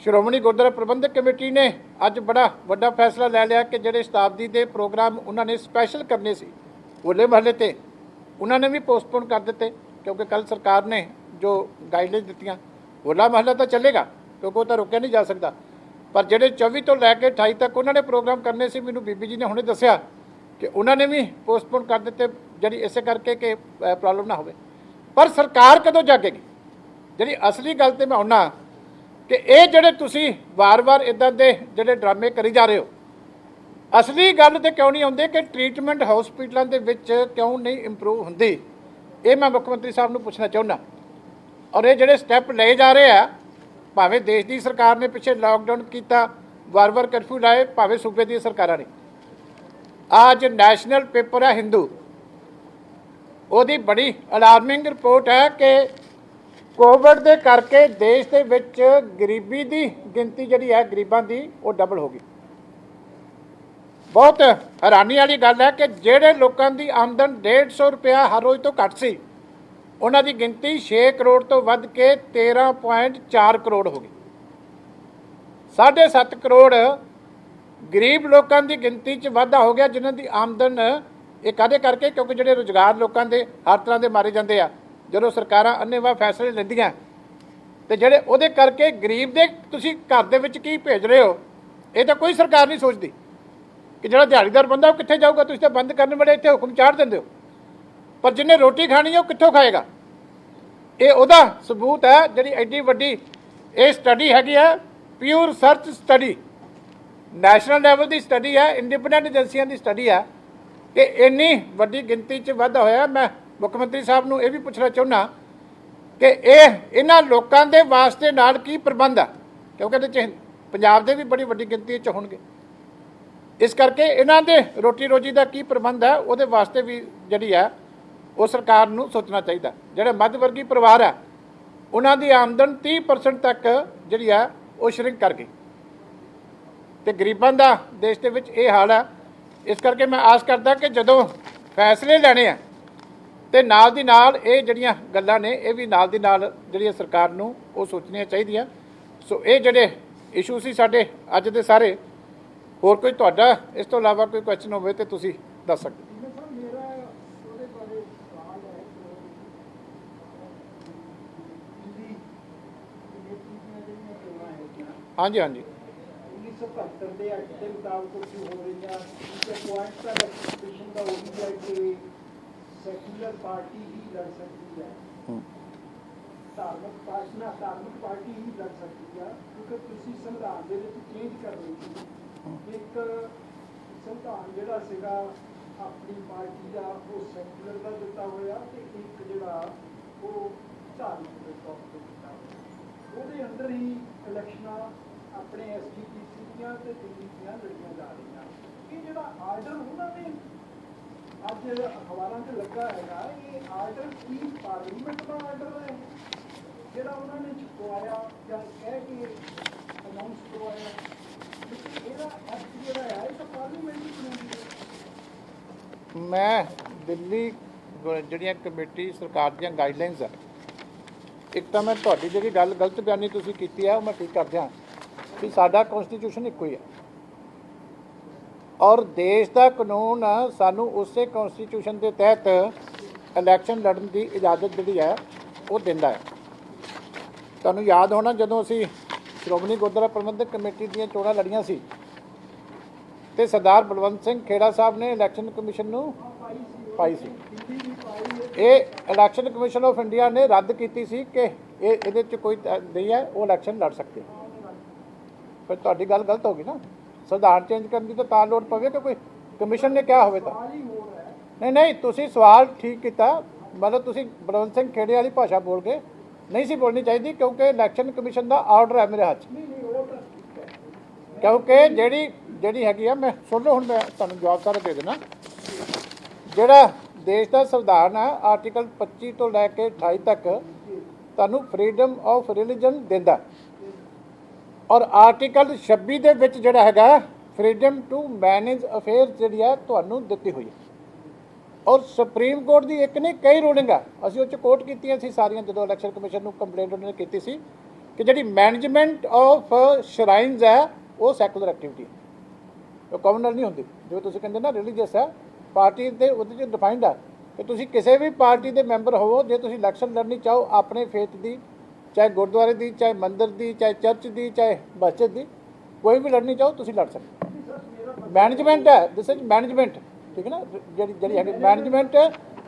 ਸ਼੍ਰੋਮਣੀ ਗੁਰਦੁਆਰਾ ਪ੍ਰਬੰਧਕ ਕਮੇਟੀ ਨੇ ਅੱਜ ਬੜਾ ਵੱਡਾ ਫੈਸਲਾ ਲੈ ਲਿਆ ਕਿ ਜਿਹੜੇ ਸ਼ਤਾਬਦੀ ਦੇ ਪ੍ਰੋਗਰਾਮ ਉਹਨਾਂ ਨੇ ਸਪੈਸ਼ਲ ਕਰਨੇ ਸੀ ਹੋਲੇ ਮਹੱਲੇ 'ਤੇ, ਉਹਨਾਂ ਨੇ ਵੀ ਪੋਸਟਪੋਨ ਕਰ ਦਿੱਤੇ, ਕਿਉਂਕਿ ਕੱਲ੍ਹ ਸਰਕਾਰ ਨੇ ਜੋ ਗਾਈਡਲਾਈਨ ਦਿੱਤੀਆਂ। ਹੋਲਾ ਮਹੱਲਾ ਤਾਂ ਚੱਲੇਗਾ ਕਿਉਂਕਿ ਉਹ ਤਾਂ ਰੋਕਿਆ ਨਹੀਂ ਜਾ ਸਕਦਾ, ਪਰ ਜਿਹੜੇ 24 ਤੋਂ ਲੈ ਕੇ 28 ਤੱਕ ਉਹਨਾਂ ਨੇ ਪ੍ਰੋਗਰਾਮ ਕਰਨੇ ਸੀ, ਮੈਨੂੰ ਬੀਬੀ ਜੀ ਨੇ ਹੁਣੇ ਦੱਸਿਆ ਕਿ ਉਹਨਾਂ ਨੇ ਵੀ ਪੋਸਟਪੋਨ ਕਰ ਦਿੱਤੇ, ਜਿਹੜੀ ਇਸੇ ਕਰਕੇ ਕਿ ਪ੍ਰੋਬਲਮ ਨਾ ਹੋਵੇ। ਪਰ ਸਰਕਾਰ ਕਦੋਂ ਜਾਗੇਗੀ? ਜਿਹੜੀ ਅਸਲੀ ਗੱਲ 'ਤੇ ਮੈਂ ਆਉਣਾ ਕਿ ਇਹ ਜਿਹੜੇ ਤੁਸੀਂ ਵਾਰ-ਵਾਰ ਇੱਦਾਂ ਦੇ ਜਿਹੜੇ ਡਰਾਮੇ ਕਰੀ ਜਾ ਰਹੇ ਹੋ, ਅਸਲੀ ਗੱਲ 'ਤੇ ਕਿਉਂ ਨਹੀਂ ਆਉਂਦੇ ਕਿ ਟ੍ਰੀਟਮੈਂਟ ਹਸਪੀਟਲਾਂ ਦੇ ਵਿੱਚ ਕਿਉਂ ਨਹੀਂ ਇੰਪਰੂਵ ਹੁੰਦੀ? ਇਹ ਮੈਂ ਮੁੱਖ ਮੰਤਰੀ ਸਾਹਿਬ ਨੂੰ ਪੁੱਛਣਾ ਚਾਹੁੰਦਾ। ਔਰ ਇਹ ਜਿਹੜੇ ਸਟੈਪ ਲਏ ਜਾ ਰਹੇ ਆ, ਭਾਵੇਂ ਦੇਸ਼ ਦੀ ਸਰਕਾਰ ਨੇ ਪਿੱਛੇ ਲਾਕਡਾਊਨ ਕੀਤਾ, ਵਾਰ-ਵਾਰ ਕਰਫਿਊ ਲਾਏ, ਭਾਵੇਂ ਸੂਬੇ ਦੀਆਂ ਸਰਕਾਰਾਂ ਨੇ। ਅੱਜ ਨੈਸ਼ਨਲ ਪੇਪਰ ਹੈ ਹਿੰਦੂ, ਉਹਦੀ ਬੜੀ ਅਲਾਰਮਿੰਗ ਰਿਪੋਰਟ ਹੈ ਕਿ ਕੋਵਿਡ ਦੇ ਕਰਕੇ ਦੇਸ਼ ਦੇ ਵਿੱਚ ਗਰੀਬੀ ਦੀ ਗਿਣਤੀ ਜਿਹੜੀ ਹੈ ਗਰੀਬਾਂ ਦੀ ਉਹ ਡਬਲ ਹੋ ਗਈ। ਬਹੁਤ ਹੈਰਾਨੀ ਵਾਲੀ ਗੱਲ ਹੈ ਕਿ ਜਿਹੜੇ ਲੋਕਾਂ ਦੀ ਆਮਦਨ 150 ਰੁਪਇਆ ਹਰ ਰੋਜ਼ ਤੋਂ ਘੱਟ ਸੀ, ਉਹਨਾਂ ਦੀ ਗਿਣਤੀ 6 ਕਰੋੜ ਤੋਂ ਵੱਧ ਕੇ 13.4 ਕਰੋੜ ਹੋ ਗਈ। 7.5 ਕਰੋੜ ਗਰੀਬ ਲੋਕਾਂ ਦੀ ਗਿਣਤੀ 'ਚ ਵਾਧਾ ਹੋ ਗਿਆ, ਜਿਨ੍ਹਾਂ ਦੀ ਆਮਦਨ ਇਹ ਕਾਹਦੇ ਕਰਕੇ? ਕਿਉਂਕਿ ਜਿਹੜੇ ਰੁਜ਼ਗਾਰ ਲੋਕਾਂ ਦੇ ਹਰ ਤਰ੍ਹਾਂ ਦੇ ਮਾਰੇ ਜਾਂਦੇ ਆ ਜਦੋਂ ਸਰਕਾਰਾਂ ਅੰਨ੍ਹੇਵਾਹ ਫੈਸਲੇ ਲੈਂਦੀਆਂ, ਤੇ ਜਿਹੜੇ ਉਹਦੇ ਕਰਕੇ ਗਰੀਬ ਦੇ ਤੁਸੀਂ ਘਰ ਦੇ ਵਿੱਚ ਕੀ ਭੇਜ ਰਹੇ ਹੋ, ਇਹ ਤਾਂ ਕੋਈ ਸਰਕਾਰ ਨਹੀਂ ਸੋਚਦੀ ਕਿ ਜਿਹੜਾ ਦਿਹਾੜੀਦਾਰ ਬੰਦਾ ਉਹ ਕਿੱਥੇ ਜਾਊਗਾ। ਤੁਸੀਂ ਤਾਂ ਬੰਦ ਕਰਨ ਵੇਲੇ ਇੱਥੇ ਹੁਕਮ ਚਾੜ ਦਿੰਦੇ ਹੋ, ਪਰ ਜਿਹਨੇ ਰੋਟੀ ਖਾਣੀ ਹੈ ਉਹ ਕਿੱਥੋਂ ਖਾਏਗਾ? ਇਹ ਉਹਦਾ ਸਬੂਤ ਹੈ। ਜਿਹੜੀ ਐਡੀ ਵੱਡੀ ਇਹ ਸਟੱਡੀ ਹੈਗੀ ਹੈ, pure research study, national level ਦੀ ਸਟੱਡੀ ਹੈ, ਇੰਡੀਪੈਂਡੈਂਟ ਏਜੰਸੀਆਂ ਦੀ ਸਟੱਡੀ ਹੈ ਕਿ ਇੰਨੀ ਵੱਡੀ ਗਿਣਤੀ 'ਚ ਵਾਧਾ ਹੋਇਆ। ਮੈਂ ਮੁੱਖ ਮੰਤਰੀ ਸਾਹਿਬ ਨੂੰ ਇਹ ਵੀ ਪੁੱਛਣਾ ਚਾਹੁੰਦਾ ਕਿ ਇਹਨਾਂ ਲੋਕਾਂ ਦੇ ਵਾਸਤੇ ਨਾਲ ਕੀ ਪ੍ਰਬੰਧ ਆ, ਕਿਉਂਕਿ ਇਹਦੇ 'ਚ ਪੰਜਾਬ ਦੇ ਵੀ ਬੜੀ ਵੱਡੀ ਗਿਣਤੀ 'ਚ ਹੋਣਗੇ। ਇਸ ਕਰਕੇ ਇਹਨਾਂ ਦੇ ਰੋਟੀ ਰੋਜੀ ਦਾ ਕੀ ਪ੍ਰਬੰਧ ਹੈ, ਉਹਦੇ ਵਾਸਤੇ ਵੀ ਜਿਹੜੀ ਹੈ ਉਹ ਸਰਕਾਰ ਨੂੰ ਸੋਚਣਾ ਚਾਹੀਦਾ। ਜਿਹੜੇ ਮੱਧ ਵਰਗੀ ਪਰਿਵਾਰ ਹੈ, ਉਹਨਾਂ ਦੀ ਆਮਦਨ 30% ਤੱਕ ਜਿਹੜੀ ਹੈ ਉਹ ਸ਼ਰਿੰਕ ਕਰ ਗਈ, ਤੇ ਗਰੀਬਾਂ ਦਾ ਦੇਸ਼ ਦੇ ਵਿੱਚ ਇਹ ਹਾਲ ਹੈ। ਇਸ ਕਰਕੇ ਮੈਂ ਆਸ ਕਰਦਾ ਕਿ ਜਦੋਂ ਫੈਸਲੇ ਲੈਣੇ ਆ ਤੇ ਨਾਲ ਦੀ ਨਾਲ ਇਹ ਜਿਹੜੀਆਂ ਗੱਲਾਂ ਨੇ ਇਹ ਵੀ ਨਾਲ ਦੀ ਨਾਲ ਜਿਹੜੀਆਂ ਸਰਕਾਰ ਨੂੰ ਉਹ ਸੋਚਣੀਆਂ ਚਾਹੀਦੀਆਂ। ਸੋ ਇਹ ਜਿਹੜੇ ਇਸ਼ੂ ਸੀ ਸਾਡੇ ਅੱਜ ਦੇ ਸਾਰੇ। ਹੋਰ ਕੋਈ ਤੁਹਾਡਾ ਇਸ ਤੋਂ ਇਲਾਵਾ ਕੋਈ ਕੁਐਸਚਨ ਹੋਵੇ ਤੇ ਤੁਸੀਂ ਦੱਸ ਸਕਦੇ। ਹਾਂਜੀ ਹਾਂਜੀ 1977 ਦੇ ਐਕਟ ਦੇ ਮੁਤਾਬਕ ਕੀ ਹੋ ਰਹੀਆਂ ਕਿ ਪੁਆਇੰਟ ਦਾ ਰੈਜਿਸਟ੍ਰੇਸ਼ਨ ਦਾ ਉਹ ਵੀ ਹੈ ਕਿ ਸੈਕੂਲਰ ਪਾਰਟੀ ਹੀ ਲੜ ਸਕਦੀ ਹੈ, ਧਾਰਮਿਕ ਪਾਰਟੀ ਹੀ ਲੜ ਸਕਦੀ ਹੈ, ਕਿਉਂਕਿ ਤੁਸੀਂ ਸੰਵਿਧਾਨ ਦੇ ਵਿੱਚ ਚੇਂਜ ਕਰ ਰਹੇ ਸੀ। ਇੱਕ ਸੰਵਿਧਾਨ ਜਿਹੜਾ ਸੀਗਾ ਆਪਣੀ ਪਾਰਟੀ ਦਾ ਉਹ ਸੈਕੂਲਰ ਦਾ ਦਿੱਤਾ ਹੋਇਆ, ਤੇ ਇੱਕ ਜਿਹੜਾ ਉਹ ਧਾਰਮਿਕ ਦੇ ਤੌਰ ਤੇ ਦਿੱਤਾ ਹੋਇਆ। ਉਹਦੇ ਅੰਦਰ ਹੀ ਇਲੈਕਸ਼ਨਾਂ ਆਪਣੇ SGPC ਦੀਆਂ ਤੇ ਦਿੱਲੀ ਦੀਆਂ ਲੜੀਆਂ ਜਾ ਰਹੀਆਂ। ਇਹ ਜਿਹੜਾ ਆਰਡਰ ਉਹਨਾਂ ਨੇ ਅੱਜ ਅਖਬਾਰਾਂ 'ਚ ਲੱਗਾ ਹੈਗਾ, ਇਹ ਆਰਡਰ ਕੀ ਪਾਰਲੀਮੈਂਟ ਦਾ ਆਰਡਰ ਹੈ ਜਿਹੜਾ ਉਹਨਾਂ ਨੇ ਛਪਵਾਇਆ ਜਾਂ ਕਹਿ ਕੇ ਅਨਾਉਂਸ ਕਰਵਾਇਆ? ਇਹਦਾ ਐਕਟ ਜਿਹੜਾ ਹੈ ਇਹ ਤਾਂ ਪਾਰਲੀਮੈਂਟ ਹੀ ਬਣਾਉਂਦੀ ਹੈ। ਮੈਂ ਦਿੱਲੀ ਜਿਹੜੀਆਂ ਕਮੇਟੀ ਸਰਕਾਰ ਦੀਆਂ ਗਾਈਡਲਾਈਨਸ ਆ, ਇੱਕ ਤਾਂ ਮੈਂ ਤੁਹਾਡੀ ਜਿਹੜੀ ਗੱਲ ਗਲਤ ਬਿਆਨੀ ਤੁਸੀਂ ਕੀਤੀ ਹੈ ਉਹ ਮੈਂ ਠੀਕ ਕਰਦਿਆਂ ਕਿ ਸਾਡਾ ਕਨਸਟੀਟਿਊਸ਼ਨ ਇੱਕੋ ਹੀ ਹੈ, ਔਰ ਦੇਸ਼ ਦਾ ਕਾਨੂੰਨ ਸਾਨੂੰ ਉਸੇ ਕਨਸਟੀਟਿਊਸ਼ਨ ਦੇ ਤਹਿਤ ਇਲੈਕਸ਼ਨ ਲੜਨ ਦੀ ਇਜਾਜ਼ਤ ਜਿਹੜੀ ਹੈ ਉਹ ਦਿੰਦਾ ਹੈ। ਤੁਹਾਨੂੰ ਯਾਦ ਹੋਣਾ ਜਦੋਂ ਅਸੀਂ ਸ਼੍ਰੋਮਣੀ ਗੁਰਦੁਆਰਾ ਪ੍ਰਬੰਧਕ ਕਮੇਟੀ ਦੀਆਂ ਚੋਣਾਂ ਲੜੀਆਂ ਸੀ ਤੇ ਸਰਦਾਰ ਬਲਵੰਤ ਸਿੰਘ ਖੇੜਾ ਸਾਹਿਬ ਨੇ ਇਲੈਕਸ਼ਨ ਕਮਿਸ਼ਨ ਨੂੰ ਪਾਈ ਸੀ। ਇਹ ਇਲੈਕਸ਼ਨ ਕਮਿਸ਼ਨ ਆਫ ਇੰਡੀਆ ਨੇ ਰੱਦ ਕੀਤੀ ਸੀ ਕਿ ਇਹਦੇ 'ਚ ਕੋਈ ਨਹੀਂ ਹੈ, ਉਹ ਇਲੈਕਸ਼ਨ ਲੜ ਸਕਦੇ। ਪਰ ਤੁਹਾਡੀ ਗੱਲ ਗਲਤ ਹੋ ਗਈ ਨਾ। ਸੰਵਿਧਾਨ ਚੇਂਜ ਕਰਨ ਦੀ ਤਾਂ ਲੋੜ ਪਵੇ ਕਿ ਕੋਈ ਕਮਿਸ਼ਨ ਨੇ ਕਿਹਾ ਹੋਵੇ ਤਾਂ। ਨਹੀਂ, ਤੁਸੀਂ ਸਵਾਲ ਠੀਕ ਕੀਤਾ, ਮਤਲਬ ਤੁਸੀਂ ਬਲਵੰਤ ਸਿੰਘ ਖੇੜੇ ਵਾਲੀ ਭਾਸ਼ਾ ਬੋਲ ਕੇ ਨਹੀਂ ਸੀ ਬੋਲਣੀ ਚਾਹੀਦੀ, ਕਿਉਂਕਿ ਇਲੈਕਸ਼ਨ ਕਮਿਸ਼ਨ ਦਾ ਆਰਡਰ ਹੈ ਮੇਰੇ ਹੱਥ 'ਚ। ਕਿਉਂਕਿ ਜਿਹੜੀ ਹੈਗੀ ਆ, ਮੈਂ ਸੁਣ ਲਓ, ਹੁਣ ਮੈਂ ਤੁਹਾਨੂੰ ਜਵਾਬ ਸਾਰਾ ਦੇ ਦੇਣਾ। ਜਿਹੜਾ ਦੇਸ਼ ਦਾ ਸੰਵਿਧਾਨ ਹੈ, ਆਰਟੀਕਲ 25 ਤੋਂ ਲੈ ਕੇ 28 ਤੱਕ ਤੁਹਾਨੂੰ ਫਰੀडम ਆਫ ਰਿਲੀਜਨ ਦਿੰਦਾ ਔਰ ਆਰਟੀਕਲ 26 ਦੇ ਵਿੱਚ ਜਿਹੜਾ ਹੈਗਾ ਫਰੀडम ਟੂ ਮੈਨੇਜ ਅਫੇਅਰ ਜਿਹੜੀ ਹੈ ਤੁਹਾਨੂੰ ਦਿੱਤੀ ਹੋਈ ਹੈ ਔਰ ਸੁਪਰੀਮ ਕੋਰਟ ਦੀ ਇੱਕ ਨਹੀਂ ਕਈ ਰੂਲਿੰਗ ਆ ਅਸੀਂ ਉਹ 'ਚ ਕੋਟ ਕੀਤੀਆਂ ਸੀ ਸਾਰੀਆਂ ਜਦੋਂ ਇਲੈਕਸ਼ਨ ਕਮਿਸ਼ਨ ਨੂੰ ਕੰਪਲੇਂਟ ਉਹਨਾਂ ਨੇ ਕੀਤੀ ਸੀ ਕਿ ਜਿਹੜੀ ਮੈਨੇਜਮੈਂਟ ਆਫ ਸ਼ਰਾਈਨਸ ਹੈ ਉਹ ਸੈਕੂਲਰ ਐਕਟੀਵਿਟੀ ਹੈ ਉਹ ਕਮਿਊਨਲ ਨਹੀਂ ਹੁੰਦੀ ਜਿਵੇਂ ਤੁਸੀਂ ਕਹਿੰਦੇ ਨਾ ਰਿਲੀਜੀਅਸ ਹੈ ਪਾਰਟੀ ਦੇ ਉਹਦੇ 'ਚ ਡਿਫਾਈਨਡ ਆ ਕਿ ਤੁਸੀਂ ਕਿਸੇ ਵੀ ਪਾਰਟੀ ਦੇ ਮੈਂਬਰ ਹੋਵੋ ਜੇ ਤੁਸੀਂ ਇਲੈਕਸ਼ਨ ਲੜਨੀ ਚਾਹੋ ਆਪਣੇ ਫੇਥ ਦੀ ਚਾਹੇ ਗੁਰਦੁਆਰੇ ਦੀ ਚਾਹੇ ਮੰਦਿਰ ਦੀ ਚਾਹੇ ਚਰਚ ਦੀ ਚਾਹੇ ਮਸਜਿਦ ਦੀ ਕੋਈ ਵੀ ਲੜਨੀ ਚਾਹੋ ਤੁਸੀਂ ਲੜ ਸਕਦੇ ਮੈਨੇਜਮੈਂਟ ਹੈ ਦਿਸ ਇਜ਼ ਮੈਨੇਜਮੈਂਟ ਠੀਕ ਹੈ ਨਾ ਜਿਹੜੀ ਹੈਗੀ ਮੈਨੇਜਮੈਂਟ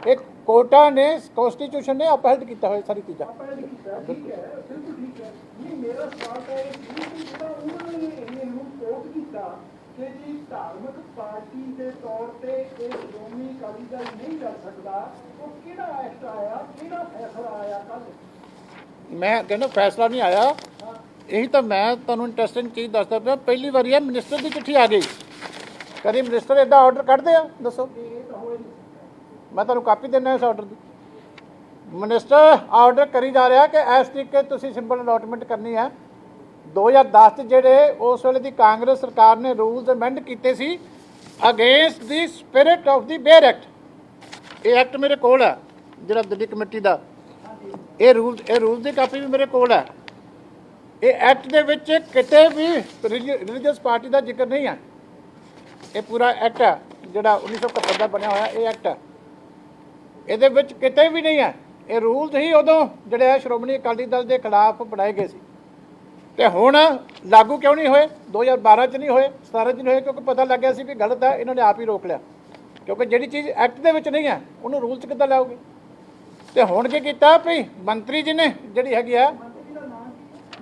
ਇੱਕ ਕੋਟਾ ਨੇ ਕਨਸਟੀਟਿਊਸ਼ਨ ਨੇ ਅਪਹੈਲਡ ਕੀਤਾ ਹੋਇਆ ਸਾਰੀ ਚੀਜ਼ਾਂ ਠੀਕ ਹੈ ਬਿਲਕੁਲ ਠੀਕ ਹੈ ਨਹੀਂ ਮੇਰਾ ਸਵਾਲ ਤਾਂ ਇਹ ਸੀ ਕਿ ਜਿਹੜਾ ਉਹਨਾਂ ਨੇ ਇਹਨੂੰ ਕੋਟ ਕੀਤਾ ਕਿ ਜੀ ਧਾਰਮਿਕ ਪਾਰਟੀ ਦੇ ਤੌਰ ਤੇ ਇਹ ਸ਼੍ਰੋਮਣੀ ਅਕਾਲੀ ਦਲ ਨਹੀਂ ਕਰ ਸਕਦਾ ਉਹ ਕਿਹੜਾ ਐਕਟ ਆਇਆ ਕਿਹੜਾ ਫੈਸਲਾ ਆਇਆ ਕੱਲ ਮੈਂ ਕਹਿੰਦਾ ਫੈਸਲਾ ਨਹੀਂ ਆਇਆ ਇਹੀ ਤਾਂ ਮੈਂ ਤੁਹਾਨੂੰ ਇੰਟਰਸਟਿੰਗ ਚੀਜ਼ ਦੱਸਦਾ ਪਿਆ ਪਹਿਲੀ ਵਾਰੀ ਹੈ ਮਿਨਿਸਟਰ ਦੀ ਚਿੱਠੀ ਆ ਗਈ ਕਦੀ ਮਿਨਿਸਟਰ ਇੱਦਾਂ ਆਰਡਰ ਕੱਢਦੇ ਆ ਦੱਸੋ ਮੈਂ ਤੁਹਾਨੂੰ ਕਾਪੀ ਦਿੰਦਾ ਇਸ ਆਰਡਰ ਦੀ ਮਿਨਿਸਟਰ ਆਰਡਰ ਕਰੀ ਜਾ ਰਿਹਾ ਕਿ ਇਸ ਤਰੀਕੇ ਤੁਸੀਂ ਸਿੰਬਲ ਅਲਾਟਮੈਂਟ ਕਰਨੀ ਹੈ 2010 'ਚ ਜਿਹੜੇ ਉਸ ਵੇਲੇ ਦੀ ਕਾਂਗਰਸ ਸਰਕਾਰ ਨੇ ਰੂਲਸ ਅਮੈਂਡ ਕੀਤੇ ਸੀ against the spirit of the bare act ਇਹ ਐਕਟ ਮੇਰੇ ਕੋਲ ਹੈ ਜਿਹੜਾ ਦਿੱਲੀ ਕਮੇਟੀ ਦਾ ਇਹ ਰੂਲਸ ਦੀ ਕਾਪੀ ਵੀ ਮੇਰੇ ਕੋਲ ਹੈ ਇਹ ਐਕਟ ਦੇ ਵਿੱਚ ਕਿਤੇ ਵੀ ਰਿਲੀਜੀਅਸ ਪਾਰਟੀ ਦਾ ਜ਼ਿਕਰ ਨਹੀਂ ਹੈ ਇਹ ਪੂਰਾ ਐਕਟ ਹੈ ਜਿਹੜਾ 1971 ਦਾ ਬਣਿਆ ਹੋਇਆ ਇਹ ਐਕਟ ਹੈ ਇਹਦੇ ਵਿੱਚ ਕਿਤੇ ਵੀ ਨਹੀਂ ਹੈ ਇਹ ਰੂਲਸ ਹੀ ਉਦੋਂ ਜਿਹੜੇ ਸ਼੍ਰੋਮਣੀ ਅਕਾਲੀ ਦਲ ਦੇ ਖਿਲਾਫ ਬਣਾਏ ਗਏ ਸੀ ਤੇ ਹੁਣ ਲਾਗੂ ਕਿਉਂ ਨਹੀਂ ਹੋਏ 2012 ਚ ਨਹੀਂ ਹੋਏ 17 ਚ ਨਹੀਂ ਹੋਏ ਕਿਉਂਕਿ ਪਤਾ ਲੱਗਿਆ ਸੀ ਵੀ ਗਲਤ ਹੈ ਇਹਨਾਂ ਨੇ ਆਪ ਹੀ ਰੋਕ ਲਿਆ ਕਿਉਂਕਿ ਜਿਹੜੀ ਚੀਜ਼ ਐਕਟ ਦੇ ਵਿੱਚ ਨਹੀਂ ਹੈ ਉਹਨੂੰ ਰੂਲ 'ਚ ਕਿੱਦਾਂ ਲਾਓਗੇ ਤੇ ਹੁਣ ਕੀ ਕੀਤਾ ਵੀ ਮੰਤਰੀ ਜੀ ਨੇ ਜਿਹੜੀ ਹੈਗੀ ਆ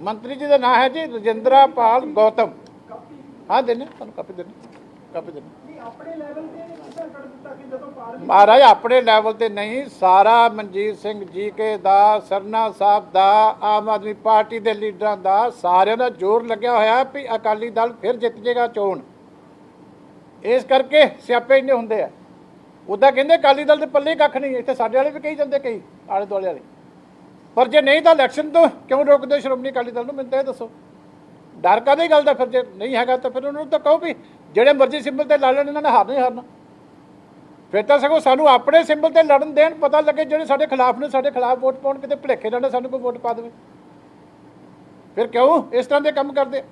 ਮੰਤਰੀ ਜੀ ਦਾ ਨਾਮ ਹੈ ਜੀ ਰਜਿੰਦਰਾ ਪਾਲ ਗੌਤਮ ਹਾਂ ਦੇਣੇ ਤੁਹਾਨੂੰ ਕਾਪੀ ਦੇਣੇ ਆਪਣੇ ਲੈਵਲ ਤੇ ਕਿੱਦਾਂ ਕਰ ਦਿੱਤਾ ਕਿ ਜਦੋਂ ਪਾਰਲੀਮੈਂਟ ਮਹਾਰਾਜ ਆਪਣੇ ਲੈਵਲ ਤੇ ਨਹੀਂ ਸਾਰਾ ਮਨਜੀਤ ਸਿੰਘ ਜੀਕੇ ਦਾ ਸਰਨਾ ਸਾਹਿਬ ਦਾ ਆਮ ਆਦਮੀ ਪਾਰਟੀ ਦੇ ਲੀਡਰਾਂ ਦਾ ਸਾਰਿਆਂ ਦਾ ਜ਼ੋਰ ਲੱਗਿਆ ਹੋਇਆ ਵੀ ਅਕਾਲੀ ਦਲ ਫਿਰ ਜਿੱਤ ਜਾਏਗਾ ਚੋਣ ਇਸ ਕਰਕੇ ਸਿਆਪੇ ਇੰਨੇ ਹੁੰਦੇ ਆ ਉੱਦਾਂ ਕਹਿੰਦੇ ਅਕਾਲੀ ਦਲ ਦੇ ਪੱਲੇ ਕੱਖ ਨਹੀਂ ਇੱਥੇ ਸਾਡੇ ਵਾਲੇ ਵੀ ਕਹੀ ਜਾਂਦੇ ਕਈ ਆਲੇ ਦੁਆਲੇ ਵਾਲੇ ਪਰ ਜੇ ਨਹੀਂ ਤਾਂ ਇਲੈਕਸ਼ਨ ਤੋਂ ਕਿਉਂ ਰੋਕਦੇ ਸ਼੍ਰੋਮਣੀ ਅਕਾਲੀ ਦਲ ਨੂੰ ਮੈਨੂੰ ਤਾਂ ਇਹ ਦੱਸੋ ਡਰ ਕਾਹਦੀ ਗੱਲ ਦਾ ਫਿਰ ਜੇ ਨਹੀਂ ਹੈਗਾ ਤਾਂ ਫਿਰ ਉਹਨਾਂ ਨੂੰ ਤਾਂ ਕਹੋ ਵੀ ਜਿਹੜੇ ਮਰਜ਼ੀ ਸਿੰਬਲ ਤੇ ਲੜ ਲੈਣ ਇਹਨਾਂ ਨੇ ਹਾਰਨਾ ਹੀ ਹਾਰਨਾ ਫਿਰ ਤਾਂ ਸਗੋਂ ਸਾਨੂੰ ਆਪਣੇ ਸਿੰਬਲ ਤੇ ਲੜਨ ਦੇਣ ਪਤਾ ਲੱਗੇ ਜਿਹੜੇ ਸਾਡੇ ਖਿਲਾਫ ਨੇ ਸਾਡੇ ਖਿਲਾਫ ਵੋਟ ਪਾਉਣ ਕਿਤੇ ਭੁਲੇਖੇ ਨਾਲ ਸਾਨੂੰ ਕੋਈ ਵੋਟ ਪਾ ਦੇਵੇ ਫਿਰ ਕਿਉਂ ਇਸ ਤਰ੍ਹਾਂ ਦੇ ਕੰਮ ਕਰਦੇ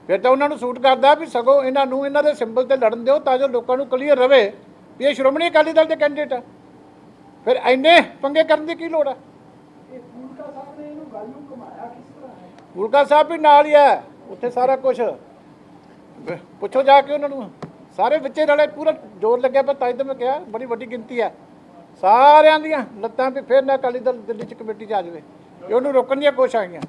ਫਿਰ ਤਾਂ ਉਹਨਾਂ ਨੂੰ ਸੂਟ ਕਰਦਾ ਵੀ ਸਗੋਂ ਇਹਨਾਂ ਨੂੰ ਇਹਨਾਂ ਦੇ ਸਿੰਬਲ ਤੇ ਲੜਨ ਦਿਓ ਤਾਂ ਜੋ ਲੋਕਾਂ ਨੂੰ ਕਲੀਅਰ ਰਵੇ ਵੀ ਇਹ ਸ਼੍ਰੋਮਣੀ ਅਕਾਲੀ ਦਲ ਦੇ ਕੈਂਡੀਡੇਟ ਆ ਫਿਰ ਇੰਨੇ ਪੰਗੇ ਕਰਨ ਦੀ ਕੀ ਲੋੜ ਆ ਇਹ ਫੂਲਕਾ ਸਾਹਿਬ ਨੇ ਇਹਨੂੰ ਗੱਲ ਨੂੰ ਘੁਮਾਇਆ ਕਿਸ ਤਰ੍ਹਾਂ ਹੈ ਫੂਲਕਾ ਸਾਹਿਬ ਵੀ ਨਾਲ ਹੀ ਹੈ ਉੱਥੇ ਸਾਰਾ ਕੁਝ ਪੁੱਛੋ ਜਾ ਕੇ ਉਹਨਾਂ ਨੂੰ ਸਾਰੇ ਵਿੱਚੇ ਰਲੇ ਪੂਰਾ ਜ਼ੋਰ ਲੱਗਿਆ ਪਰ ਤਾਂ ਮੈਂ ਕਿਹਾ ਬੜੀ ਵੱਡੀ ਗਿਣਤੀ ਹੈ ਸਾਰਿਆਂ ਦੀਆਂ ਲੱਤਾਂ ਵੀ ਫਿਰ ਨਾ ਅਕਾਲੀ ਦਲ ਦਿੱਲੀ 'ਚ ਕਮੇਟੀ 'ਚ ਆ ਜਾਵੇ ਇਹ ਉਹਨੂੰ ਰੋਕਣ ਦੀਆਂ ਕੋਸ਼ਿਸ਼ਾਂ ਆਈਆਂ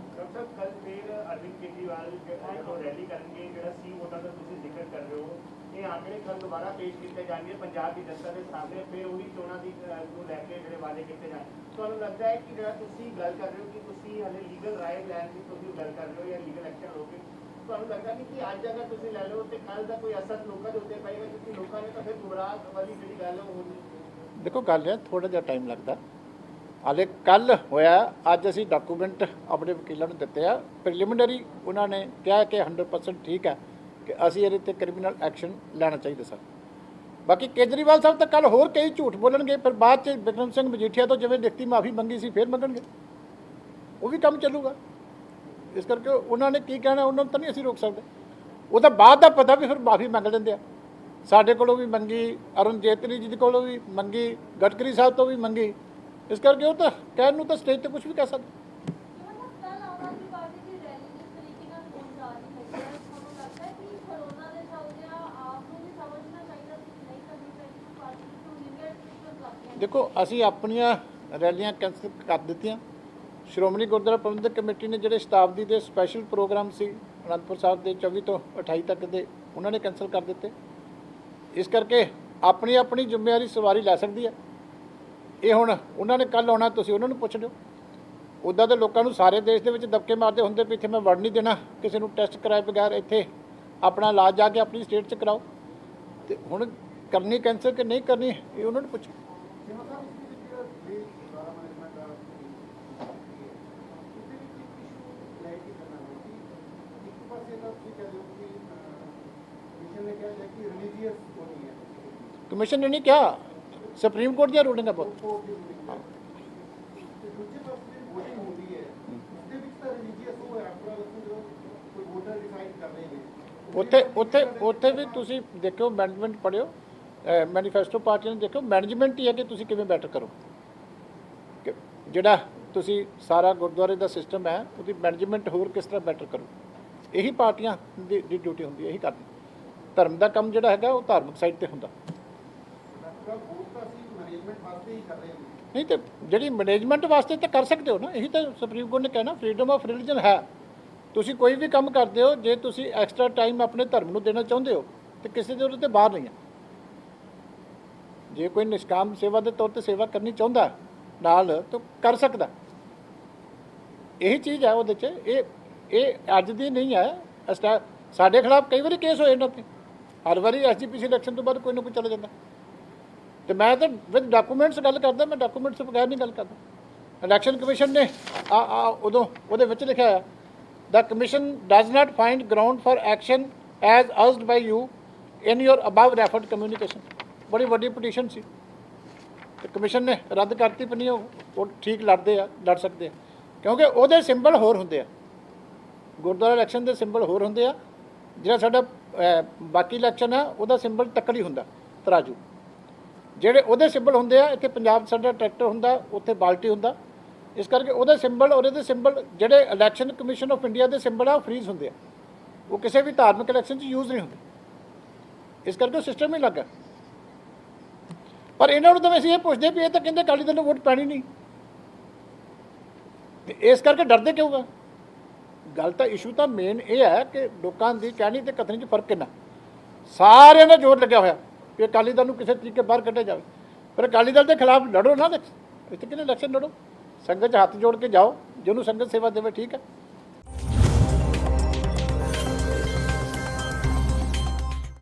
ਆਂਕੜੇ ਕੱਲ ਦੁਬਾਰਾ ਪੇਸ਼ ਕੀਤੇ ਜਾਣਗੇ ਪੰਜਾਬ ਦੀ ਜਨਤਾ ਦੇ ਸਾਹਮਣੇ ਫਿਰ ਉਹੀ ਚੋਣਾਂ ਦੀ ਨੂੰ ਲੈ ਕੇ ਜਿਹੜੇ ਵਾਅਦੇ ਕੀਤੇ ਜਾਣ ਤੁਹਾਨੂੰ ਲੱਗਦਾ ਹੈ ਕਿ ਜਿਹੜਾ ਤੁਸੀਂ ਗੱਲ ਕਰ ਰਹੇ ਹੋ ਕਿ ਤੁਸੀਂ ਹਲੇ ਲੀਗਲ ਰਾਏ ਲੈਣ ਦੀ ਤੁਸੀਂ ਗੱਲ ਕਰ ਰਹੇ ਹੋ ਜਾਂ ਲੀਗਲ ਐਕਸ਼ਨ ਲਓਗੇ ਤੁਹਾਨੂੰ ਲੱਗਦਾ ਨਹੀਂ ਕਿ ਅੱਜ ਅਗਰ ਤੁਸੀਂ ਲੈ ਲਓ ਤੇ ਕੱਲ ਦਾ ਕੋਈ ਅਸਰ ਲੋਕਾਂ ਦੇ ਉੱਤੇ ਪਏਗਾ ਕਿਉਂਕਿ ਲੋਕਾਂ ਨੇ ਤਾਂ ਫਿਰ ਗੁੰਮਰਾਹ ਵਾਲੀ ਜਿਹੜੀ ਗੱਲ ਉਹ ਹੋਣੀ ਦੇਖੋ ਗੱਲ ਹੈ ਥੋੜਾ ਜਿਹਾ ਟਾਈਮ ਲੱਗਦਾ ਹਾਲੇ ਕੱਲ ਹੋਇਆ ਅੱਜ ਅਸੀਂ ਡਾਕੂਮੈਂਟ ਆਪਣੇ ਵਕੀਲਾਂ ਨੂੰ ਦਿੱਤੇ ਆ ਪ੍ਰੀਲਿਮਿਨਰੀ ਉਹਨਾਂ ਨੇ ਕਿਹਾ ਕਿ 100% ਠੀਕ ਹੈ ਕਿ ਅਸੀਂ ਇਹਦੇ 'ਤੇ ਕ੍ਰਿਮੀਨਲ ਐਕਸ਼ਨ ਲੈਣਾ ਚਾਹੀਦਾ ਸਰ ਬਾਕੀ ਕੇਜਰੀਵਾਲ ਸਾਹਿਬ ਤਾਂ ਕੱਲ ਹੋਰ ਕਈ ਝੂਠ ਬੋਲਣਗੇ ਫਿਰ ਬਾਅਦ 'ਚ ਬਿਕਰਮ ਸਿੰਘ ਮਜੀਠੀਆ ਤੋਂ ਜਿਵੇਂ ਲਿਖਤੀ ਮਾਫੀ ਮੰਗੀ ਸੀ ਫਿਰ ਮੰਗਣਗੇ ਉਹ ਵੀ ਕੰਮ ਚੱਲੂਗਾ ਇਸ ਕਰਕੇ ਉਹਨਾਂ ਨੇ ਕੀ ਕਹਿਣਾ ਉਹਨਾਂ ਨੂੰ ਤਾਂ ਨਹੀਂ ਅਸੀਂ ਰੋਕ ਸਕਦੇ ਉਹ ਤਾਂ ਬਾਅਦ ਦਾ ਪਤਾ ਵੀ ਫਿਰ ਮਾਫੀ ਮੰਗ ਲੈਂਦੇ ਆ ਸਾਡੇ ਕੋਲੋਂ ਵੀ ਮੰਗੀ ਅਰੁਣ ਜੇਤਲੀ ਜੀ ਕੋਲੋਂ ਵੀ ਮੰਗੀ ਗਡਕਰੀ ਸਾਹਿਬ ਤੋਂ ਵੀ ਮੰਗੀ ਇਸ ਕਰਕੇ ਉਹ ਤਾਂ ਕਹਿਣ ਨੂੰ ਤਾਂ ਸਟੇਜ 'ਤੇ ਕੁਝ ਵੀ ਕਹਿ ਸਕਦੇ ਦੇਖੋ ਅਸੀਂ ਆਪਣੀਆਂ ਰੈਲੀਆਂ ਕੈਂਸਲ ਕਰ ਦਿੱਤੀਆਂ ਸ਼੍ਰੋਮਣੀ ਗੁਰਦੁਆਰਾ ਪ੍ਰਬੰਧਕ ਕਮੇਟੀ ਨੇ ਜਿਹੜੇ ਸ਼ਤਾਬਦੀ ਦੇ ਸਪੈਸ਼ਲ ਪ੍ਰੋਗਰਾਮ ਸੀ ਅਨੰਦਪੁਰ ਸਾਹਿਬ ਦੇ 24 ਤੋਂ 28 ਤੱਕ ਦੇ ਉਹਨਾਂ ਨੇ ਕੈਂਸਲ ਕਰ ਦਿੱਤੇ ਇਸ ਕਰਕੇ ਆਪਣੀ ਆਪਣੀ ਜ਼ਿੰਮੇਵਾਰੀ ਸਵਾਰੀ ਲੈ ਸਕਦੀ ਹੈ ਇਹ ਹੁਣ ਉਹਨਾਂ ਨੇ ਕੱਲ ਆਉਣਾ ਤੁਸੀਂ ਉਹਨਾਂ ਨੂੰ ਪੁੱਛ ਲਿਓ ਉੱਦਾਂ ਦੇ ਲੋਕਾਂ ਨੂੰ ਸਾਰੇ ਦੇਸ਼ ਦੇ ਵਿੱਚ ਦਬਕੇ ਮਾਰਦੇ ਹੁੰਦੇ ਵੀ ਇੱਥੇ ਮੈਂ ਵੜ ਨਹੀਂ ਦੇਣਾ ਕਿਸੇ ਨੂੰ ਟੈਸਟ ਕਰਾਏ ਬਗੈਰ ਇੱਥੇ ਆਪਣਾ ਇਲਾਜ ਜਾ ਕੇ ਆਪਣੀ ਸਟੇਟ 'ਚ ਕਰਾਓ ਤੇ ਹੁਣ ਕਰਨੀ ਕੈਂਸਲ ਕਿ ਨਹੀਂ ਕਰਨੀ ਇਹ ਉਹਨਾਂ ਨੂੰ ਪੁੱਛੋ ਪਾਸੇ ਤਾਂ ਤੁਸੀਂ ਕਹਿ ਦਿਓ ਕਿ ਕਮਿਸ਼ਨ ਨੇ ਕਿਹਾ ਹੈ ਕਿ ਰਿਲੀਜੀਅਸ ਹੋਣੀ ਹੈ, ਕਮਿਸ਼ਨ ਨੇ ਨਹੀਂ ਕਿਹਾ, ਸੁਪਰੀਮ ਕੋਰਟ ਦੀਆਂ ਰੂਲਿੰਗਾਂ ਬਹੁਤ। ਤੇ ਦੂਜੇ ਪਾਸੇ ਜਿਹੜੀ ਵੋਟਿੰਗ ਹੁੰਦੀ ਹੈ ਉਸਦੇ ਵਿੱਚ ਤਾਂ ਰਿਲੀਜੀਅਸ ਉਹ ਹੈ ਆਪਣਾ ਜਦੋਂ ਕੋਈ ਵੋਟਰ ਡਿਸਾਈਡ ਕਰ ਰਹੇ ਨੇ ਉੱਥੇ ਵੀ ਤੁਸੀਂ ਦੇਖਿਓ, ਮੈਨੇਜਮੈਂਟ ਪੜ੍ਹਿਓ, ਮੈਨੀਫੈਸਟੋ ਪਾਰਟੀ ਨੇ ਦੇਖਿਓ, ਮੈਨੇਜਮੈਂਟ ਹੀ ਹੈ ਕਿ ਤੁਸੀਂ ਕਿਵੇਂ ਬੈਟਰ ਕਰੋ, ਕਿ ਜਿਹੜਾ ਤੁਸੀਂ ਸਾਰਾ ਗੁਰਦੁਆਰੇ ਦਾ ਸਿਸਟਮ ਹੈ ਉਹਦੀ ਮੈਨੇਜਮੈਂਟ ਹੋਰ ਕਿਸ ਤਰ੍ਹਾਂ ਬੈਟਰ ਕਰੋ। ਇਹੀ ਪਾਰਟੀਆਂ ਦੀ ਡਿਊਟੀ ਹੁੰਦੀ ਹੈ, ਇਹੀ ਕਰਨੀ। ਧਰਮ ਦਾ ਕੰਮ ਜਿਹੜਾ ਹੈਗਾ ਉਹ ਧਾਰਮਿਕ ਸਾਈਡ ਤੇ ਹੁੰਦਾ। ਡਾਕਟਰ ਵੋਟ ਤਾਂ ਅਸੀਂ ਮੈਨੇਜਮੈਂਟ ਵਾਸਤੇ ਹੀ ਕਰ ਰਹੇ ਹਾਂ, ਨਹੀਂ ਤੇ ਜਿਹੜੀ ਮੈਨੇਜਮੈਂਟ ਵਾਸਤੇ ਤਾਂ ਕਰ ਸਕਦੇ ਹੋ ਨਾ, ਇਹੀ ਤਾਂ ਸੁਪਰੀਮ ਕੋਰਟ ਨੇ ਕਹਿਣਾ ਫਰੀडम ਆਫ ਰਿਲੀਜਨ ਹੈ। ਤੁਸੀਂ ਕੋਈ ਵੀ ਕੰਮ ਕਰਦੇ ਹੋ, ਜੇ ਤੁਸੀਂ ਐਕਸਟਰਾ ਟਾਈਮ ਆਪਣੇ ਧਰਮ ਨੂੰ ਦੇਣਾ ਚਾਹੁੰਦੇ ਹੋ ਤੇ ਕਿਸੇ ਦੇ ਉਹਦੇ ਤੇ ਬਾਹਰ ਨਹੀਂ ਹੈ। ਜੇ ਕੋਈ ਨਿਸ਼ਕਾਮ ਸੇਵਾ ਦੇ ਤੌਰ ਤੇ ਸੇਵਾ ਕਰਨੀ ਚਾਹੁੰਦਾ ਨਾਲ ਤਾਂ ਕਰ ਸਕਦਾ। ਇਹੀ ਚੀਜ਼ ਹੈ ਉਹਦੇ 'ਚ। ਇਹ ਅੱਜ ਦੀ ਨਹੀਂ ਹੈ, ਸਾਡੇ ਖਿਲਾਫ ਕਈ ਵਾਰੀ ਕੇਸ ਹੋਏ ਇਹਨਾਂ 'ਤੇ, ਹਰ ਵਾਰੀ ਐਸਜੀਪੀਸੀ ਇਲੈਕਸ਼ਨ ਤੋਂ ਬਾਅਦ ਕੋਈ ਨਾ ਕੋਈ ਚਲਾ ਜਾਂਦਾ। ਤੇ ਮੈਂ ਤਾਂ ਵਿਦ ਡਾਕੂਮੈਂਟਸ ਗੱਲ ਕਰਦਾ, ਮੈਂ ਡਾਕੂਮੈਂਟਸ ਤੋਂ ਬਗੈਰ ਨਹੀਂ ਗੱਲ ਕਰਦਾ। ਇਲੈਕਸ਼ਨ ਕਮਿਸ਼ਨ ਨੇ ਉਦੋਂ ਉਹਦੇ ਵਿੱਚ ਲਿਖਿਆ ਹੈ, The Commission does not find ground for action as urged by you in your above referred communication। ਬੜੀ ਵੱਡੀ ਪਟੀਸ਼ਨ ਸੀ ਤੇ ਕਮਿਸ਼ਨ ਨੇ ਰੱਦ ਕਰਤੀ, ਪਰ ਨਹੀਂ ਉਹ ਠੀਕ ਲੜ ਸਕਦੇ ਆ, ਕਿਉਂਕਿ ਉਹਦੇ ਸਿੰਬਲ ਹੋਰ ਹੁੰਦੇ ਆ। ਗੁਰਦੁਆਰਾ ਇਲੈਕਸ਼ਨ ਦੇ ਸਿੰਬਲ ਹੋਰ ਹੁੰਦੇ ਆ, ਜਿਹੜਾ ਸਾਡਾ ਬਾਕੀ ਇਲੈਕਸ਼ਨ ਆ ਉਹਦਾ ਸਿੰਬਲ ਤੱਕੜੀ ਹੁੰਦਾ, ਤਰਾਜੂ। ਜਿਹੜੇ ਉਹਦੇ ਸਿੰਬਲ ਹੁੰਦੇ ਆ, ਇੱਥੇ ਪੰਜਾਬ ਸਾਡਾ ਟਰੈਕਟਰ ਹੁੰਦਾ, ਉੱਥੇ ਬਾਲਟੀ ਹੁੰਦਾ। ਇਸ ਕਰਕੇ ਉਹਦੇ ਸਿੰਬਲ ਔਰ ਇਹਦੇ ਸਿੰਬਲ, ਜਿਹੜੇ ਇਲੈਕਸ਼ਨ ਕਮਿਸ਼ਨ ਆਫ ਇੰਡੀਆ ਦੇ ਸਿੰਬਲ ਆ ਉਹ ਫਰੀਜ਼ ਹੁੰਦੇ ਆ, ਉਹ ਕਿਸੇ ਵੀ ਧਾਰਮਿਕ ਇਲੈਕਸ਼ਨ 'ਚ ਯੂਜ਼ ਨਹੀਂ ਹੁੰਦੇ। ਇਸ ਕਰਕੇ ਉਹ ਸਿਸਟਮ ਹੀ ਲੱਗਾ। ਪਰ ਇਹਨਾਂ ਨੂੰ ਤਾਂ ਅਸੀਂ ਇਹ ਪੁੱਛਦੇ ਵੀ ਇਹ ਤਾਂ ਕਹਿੰਦੇ ਅਕਾਲੀ ਦਲ ਨੂੰ ਵੋਟ ਪੈਣੀ ਨਹੀਂ, ਤੇ ਇਸ ਕਰਕੇ ਡਰਦੇ ਕਿਉਂ ਆ? ਗੱਲ ਤਾਂ ਇਸ਼ੂ ਤਾਂ ਮੇਨ ਇਹ ਹੈ ਕਿ ਲੋਕਾਂ ਦੀ ਕਹਿਣੀ ਤੇ ਕਥਨੀ 'ਚ ਫਰਕ ਕਿੰਨਾ। ਸਾਰਿਆਂ ਦਾ ਜ਼ੋਰ ਲੱਗਿਆ ਹੋਇਆ ਕਿ ਅਕਾਲੀ ਦਲ ਨੂੰ ਕਿਸੇ ਤਰੀਕੇ ਬਾਹਰ ਕੱਢਿਆ ਜਾਵੇ, ਪਰ ਅਕਾਲੀ ਦਲ ਦੇ ਖਿਲਾਫ ਲੜੋ ਨਾ, ਇੱਥੇ ਕਿਹਨੇ ਇਲੈਕਸ਼ਨ ਲੜੋ, ਸੰਗਤ 'ਚ ਹੱਥ ਜੋੜ ਕੇ ਜਾਓ, ਜਿਹਨੂੰ ਸੰਗਤ ਸੇਵਾ ਦੇਵੇ, ਠੀਕ ਹੈ।